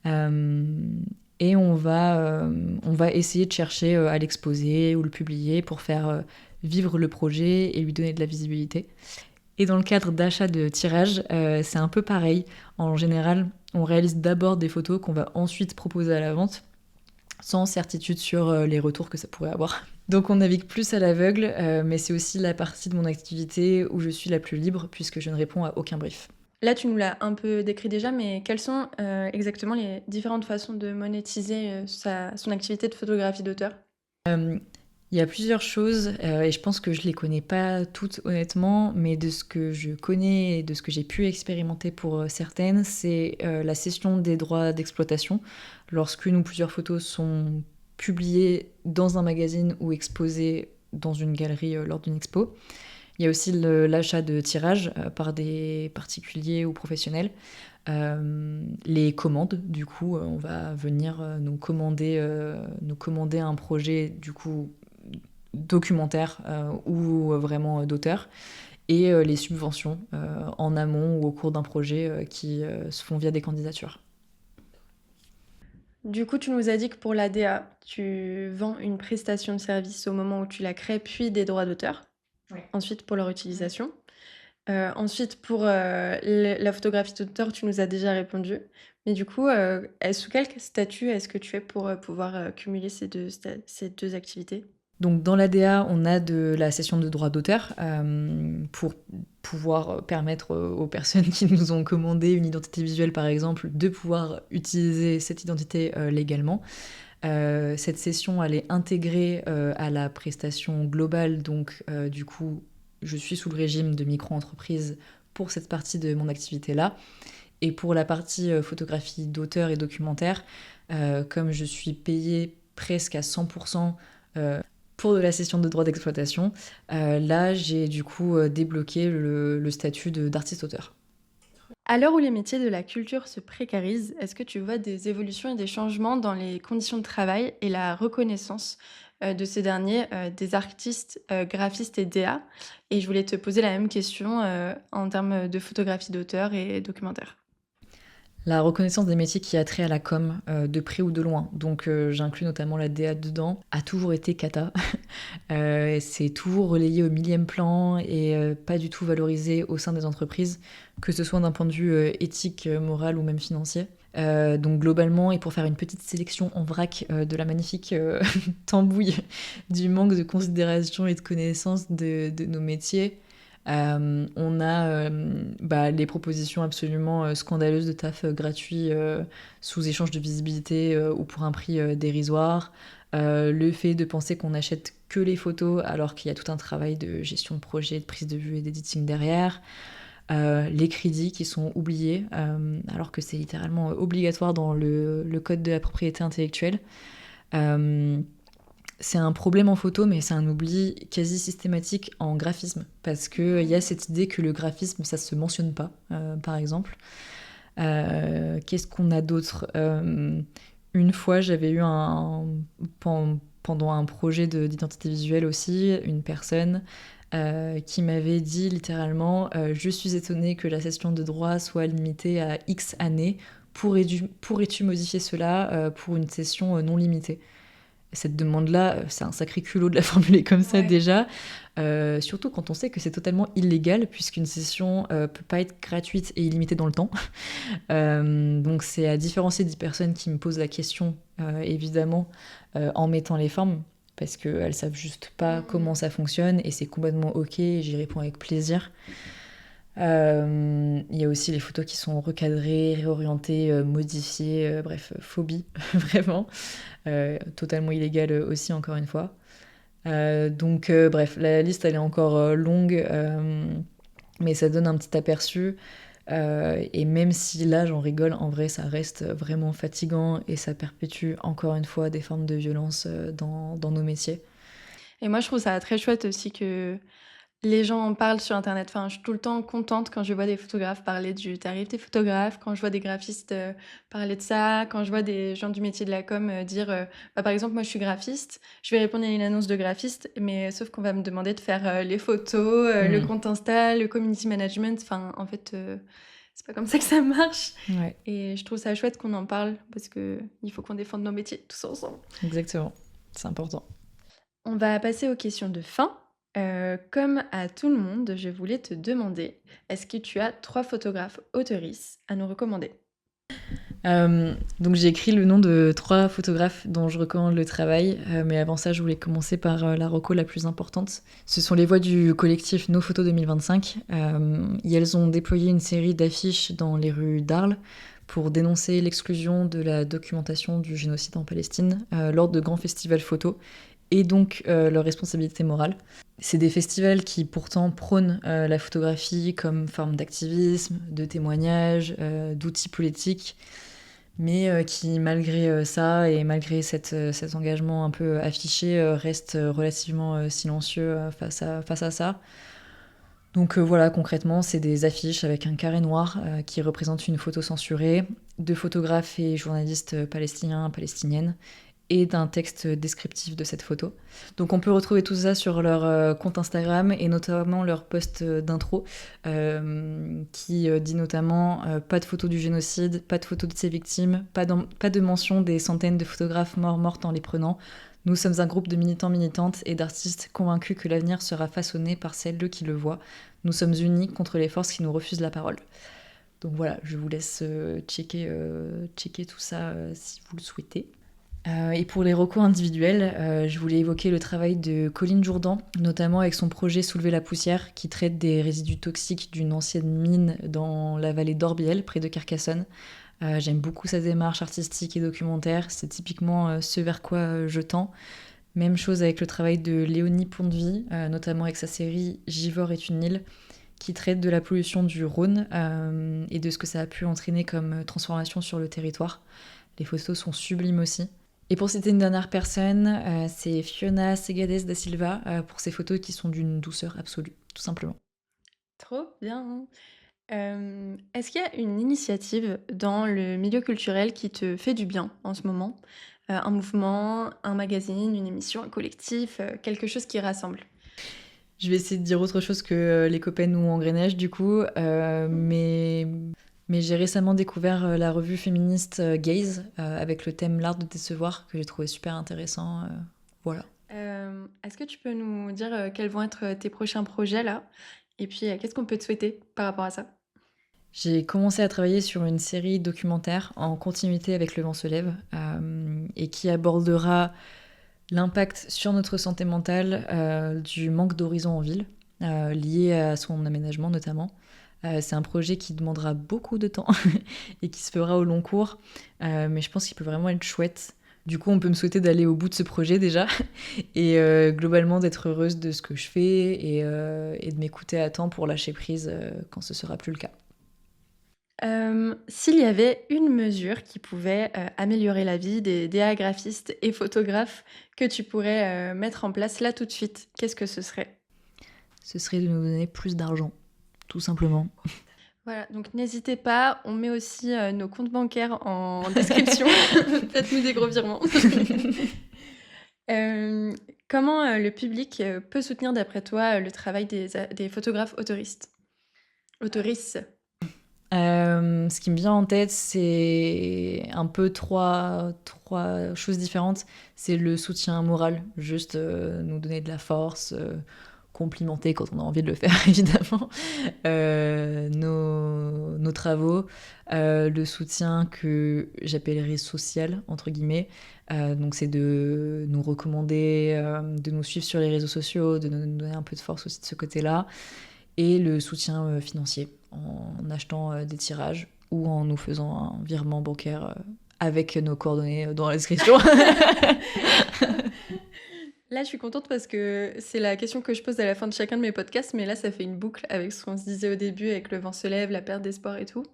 Et on va essayer de chercher à l'exposer ou le publier pour faire vivre le projet et lui donner de la visibilité. Et dans le cadre d'achat de tirage, c'est un peu pareil. En général, on réalise d'abord des photos qu'on va ensuite proposer à la vente, sans certitude sur les retours que ça pourrait avoir. Donc on navigue plus à l'aveugle, mais c'est aussi la partie de mon activité où je suis la plus libre, puisque je ne réponds à aucun brief. Là, tu nous l'as un peu décrit déjà, mais quelles sont exactement les différentes façons de monétiser son activité de photographie d'auteur? Euh, Il y a plusieurs choses, et je pense que je les connais pas toutes honnêtement, mais de ce que je connais et de ce que j'ai pu expérimenter pour certaines, c'est la cession des droits d'exploitation. Lorsqu'une ou plusieurs photos sont publiées dans un magazine ou exposées dans une galerie lors d'une expo. Il y a aussi l'achat de tirages par des particuliers ou professionnels. Les commandes, du coup, on va venir nous commander un projet, du coup, documentaire ou vraiment d'auteur. Et les subventions en amont ou au cours d'un projet qui se font via des candidatures. Du coup, tu nous as dit que pour la DA, tu vends une prestation de service au moment où tu la crées, puis des droits d'auteur, Ouais. ensuite pour leur utilisation. Ensuite, pour la photographie d'auteur, tu nous as déjà répondu. Mais du coup, sous quel statut est-ce que tu es pour pouvoir cumuler ces deux activités? Donc dans l'ADA, on a de la cession de droits d'auteur pour pouvoir permettre aux personnes qui nous ont commandé une identité visuelle par exemple de pouvoir utiliser cette identité légalement. Cette cession elle est intégrée à la prestation globale, donc du coup je suis sous le régime de micro-entreprise pour cette partie de mon activité-là. Et pour la partie photographie d'auteur et documentaire, comme je suis payée presque à 100% pour de la cession de droits d'exploitation, là j'ai du coup débloqué le statut d'artiste-auteur. À l'heure où les métiers de la culture se précarisent, est-ce que tu vois des évolutions et des changements dans les conditions de travail et la reconnaissance de ces derniers, des artistes, graphistes et DA? Et je voulais te poser la même question en termes de photographie d'auteur et documentaire. La reconnaissance des métiers qui a trait à la com, de près ou de loin, donc j'inclus notamment la DA dedans, a toujours été cata. C'est toujours relayé au millième plan et pas du tout valorisé au sein des entreprises, que ce soit d'un point de vue éthique, moral ou même financier. Donc globalement, et pour faire une petite sélection en vrac de la magnifique tambouille du manque de considération et de connaissance de nos métiers, on a les propositions absolument scandaleuses de taf gratuit sous échange de visibilité ou pour un prix dérisoire. Le fait de penser qu'on achète que les photos alors qu'il y a tout un travail de gestion de projet, de prise de vue et d'editing derrière. Les crédits qui sont oubliés alors que c'est littéralement obligatoire dans le code de la propriété intellectuelle. C'est un problème en photo, mais c'est un oubli quasi systématique en graphisme, parce qu'il y a cette idée que le graphisme, ça se mentionne pas, par exemple. Qu'est-ce qu'on a d'autre Une fois, j'avais eu pendant un projet d'identité visuelle aussi, une personne qui m'avait dit littéralement je suis étonnée que la cession de droit soit limitée à X années. Pourrais-tu modifier cela pour une cession non limitée? Cette demande-là, c'est un sacré culot de la formuler comme ça déjà, surtout quand on sait que c'est totalement illégal, puisqu'une session peut pas être gratuite et illimitée dans le temps. Donc c'est à différencier des personnes qui me posent la question, évidemment, en mettant les formes, parce qu'elles savent juste pas comment ça fonctionne, et c'est complètement ok, j'y réponds avec plaisir. Il y a aussi les photos qui sont recadrées, réorientées, modifiées, bref, phobie, vraiment. Totalement illégale aussi, encore une fois. Donc, bref, la liste, elle est encore longue, mais ça donne un petit aperçu. Et même si là, j'en rigole, en vrai, ça reste vraiment fatigant et ça perpétue encore une fois des formes de violence dans nos métiers. Et moi, je trouve ça très chouette aussi que les gens en parlent sur internet. Enfin, je suis tout le temps contente quand je vois des photographes parler du tarif des photographes, quand je vois des graphistes, parler de ça, quand je vois des gens du métier de la com, dire, par exemple, moi je suis graphiste, je vais répondre à une annonce de graphiste, mais sauf qu'on va me demander de faire, les photos, le Mm. compte Insta, le community management. Enfin, en fait, c'est pas comme ça que ça marche Ouais, et je trouve ça chouette qu'on en parle parce qu'il faut qu'on défende nos métiers tous ensemble. exactement. C'est important. On va passer aux questions de fin. Comme à tout le monde, je voulais te demander, est-ce que tu as 3 photographes auteurices à nous recommander? Donc j'ai écrit le nom de 3 photographes dont je recommande le travail, mais avant ça je voulais commencer par la reco la plus importante. Ce sont les voix du collectif Nos Photos 2025. Et elles ont déployé une série d'affiches dans les rues d'Arles pour dénoncer l'exclusion de la documentation du génocide en Palestine lors de grands festivals photos et donc leur responsabilité morale. C'est des festivals qui pourtant prônent la photographie comme forme d'activisme, de témoignage, d'outils politiques, mais qui malgré ça et malgré cet engagement un peu affiché restent relativement silencieux face à ça. Donc voilà, concrètement, c'est des affiches avec un carré noir qui représente une photo censurée, de photographes et journalistes palestiniens, palestiniennes, et d'un texte descriptif de cette photo. Donc on peut retrouver tout ça sur leur compte Instagram et notamment leur post d'intro qui dit notamment pas de photos du génocide, pas de photos de ses victimes, pas de mention des centaines de photographes morts en les prenant. Nous sommes un groupe de militants, militantes et d'artistes convaincus que l'avenir sera façonné par celles qui le voient. Nous sommes unis contre les forces qui nous refusent la parole. Donc voilà, je vous laisse checker tout ça si vous le souhaitez. Et pour les recos individuels, je voulais évoquer le travail de Colline Jourdan, notamment avec son projet Soulever la poussière, qui traite des résidus toxiques d'une ancienne mine dans la vallée d'Orbiel, près de Carcassonne. J'aime beaucoup sa démarche artistique et documentaire, c'est typiquement ce vers quoi je tends. Même chose avec le travail de Léonie Pondevie, notamment avec sa série Givors est une île, qui traite de la pollution du Rhône et de ce que ça a pu entraîner comme transformation sur le territoire. Les photos sont sublimes aussi. Et pour citer une dernière personne, c'est Fiona Segades da Silva pour ses photos qui sont d'une douceur absolue, tout simplement. Trop bien. Est-ce qu'il y a une initiative dans le milieu culturel qui te fait du bien en ce moment? Un mouvement, un magazine, une émission, un collectif, quelque chose qui rassemble? Je vais essayer de dire autre chose que les copains ou Engrenage du coup, mais j'ai récemment découvert la revue féministe Gaze avec le thème L'art de décevoir que j'ai trouvé super intéressant. Voilà. Est-ce que tu peux nous dire quels vont être tes prochains projets là? Et puis qu'est-ce qu'on peut te souhaiter par rapport à ça? J'ai commencé à travailler sur une série documentaire en continuité avec Le Vent se lève et qui abordera l'impact sur notre santé mentale du manque d'horizon en ville, lié à son aménagement notamment. C'est un projet qui demandera beaucoup de temps et qui se fera au long cours, mais je pense qu'il peut vraiment être chouette. Du coup, on peut me souhaiter d'aller au bout de ce projet déjà et globalement d'être heureuse de ce que je fais et de m'écouter à temps pour lâcher prise quand ce sera plus le cas. S'il y avait une mesure qui pouvait améliorer la vie des DA graphistes et photographes que tu pourrais mettre en place là tout de suite, qu'est-ce que ce serait? Ce serait de nous donner plus d'argent, tout simplement. Voilà, donc n'hésitez pas, on met aussi nos comptes bancaires en description. Faites-nous des gros virements. Comment le public peut soutenir, d'après toi, le travail des photographes autoristes? Autoristes. Ce qui me vient en tête, c'est un peu trois choses différentes. C'est le soutien moral, juste nous donner de la force, complimenter quand on a envie de le faire, évidemment, nos travaux, le soutien que j'appellerais social, entre guillemets. Donc c'est de nous recommander, de nous suivre sur les réseaux sociaux, de nous donner un peu de force aussi de ce côté-là. Et le soutien financier, en achetant des tirages ou en nous faisant un virement bancaire avec nos coordonnées dans la description. Là, je suis contente parce que c'est la question que je pose à la fin de chacun de mes podcasts, mais là, ça fait une boucle avec ce qu'on se disait au début, avec le vent se lève, la perte d'espoir et tout.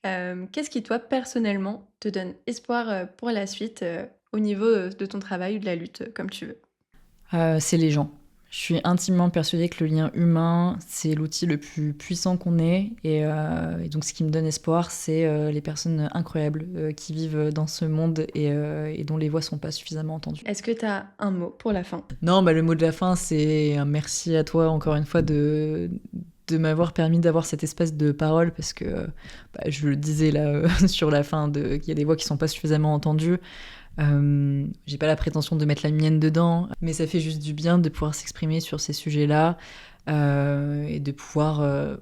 Qu'est-ce qui, toi, personnellement, te donne espoir pour la suite au niveau de ton travail ou de la lutte, comme tu veux? C'est les gens. Je suis intimement persuadée que le lien humain, c'est l'outil le plus puissant qu'on ait. Et donc, ce qui me donne espoir, c'est les personnes incroyables qui vivent dans ce monde et dont les voix sont pas suffisamment entendues. Est-ce que tu as un mot pour la fin? Non, le mot de la fin, c'est un merci à toi, encore une fois, de m'avoir permis d'avoir cet espace de parole, parce que je le disais là sur la fin, qu'il y a des voix qui sont pas suffisamment entendues. J'ai pas la prétention de mettre la mienne dedans, mais ça fait juste du bien de pouvoir s'exprimer sur ces sujets-là et de pouvoir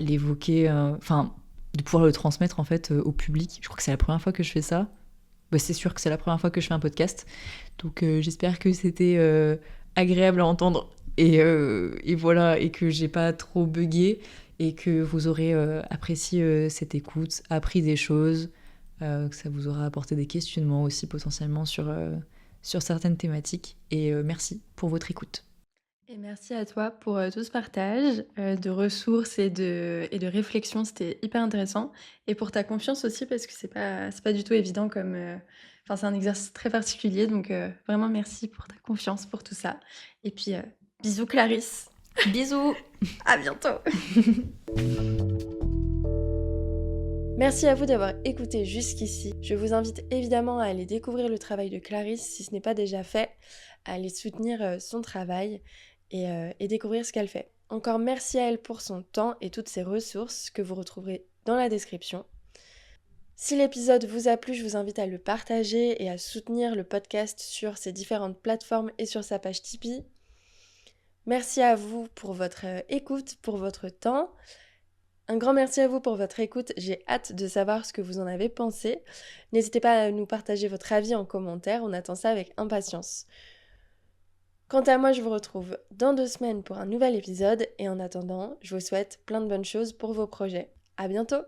l'évoquer, de pouvoir le transmettre en fait au public. Je crois que c'est la première fois que je fais ça. Bah, c'est sûr que c'est la première fois que je fais un podcast. Donc j'espère que c'était agréable à entendre et voilà, et que j'ai pas trop bugué et que vous aurez apprécié cette écoute, appris des choses, que ça vous aura apporté des questionnements aussi potentiellement sur certaines thématiques. Et merci pour votre écoute. Et merci à toi pour tout ce partage de ressources et de réflexions, c'était hyper intéressant. Et pour ta confiance aussi, parce que c'est pas du tout évident Enfin, c'est un exercice très particulier, donc vraiment merci pour ta confiance, pour tout ça. Et puis, bisous Clarisse, Bisous. à bientôt. Merci à vous d'avoir écouté jusqu'ici. Je vous invite évidemment à aller découvrir le travail de Clarisse si ce n'est pas déjà fait, à aller soutenir son travail et découvrir ce qu'elle fait. Encore merci à elle pour son temps et toutes ses ressources que vous retrouverez dans la description. Si l'épisode vous a plu, je vous invite à le partager et à soutenir le podcast sur ses différentes plateformes et sur sa page Tipeee. Merci à vous pour votre écoute, pour votre temps. Un grand merci à vous pour votre écoute, j'ai hâte de savoir ce que vous en avez pensé. N'hésitez pas à nous partager votre avis en commentaire, on attend ça avec impatience. Quant à moi, je vous retrouve dans 2 semaines pour un nouvel épisode et en attendant, je vous souhaite plein de bonnes choses pour vos projets. À bientôt!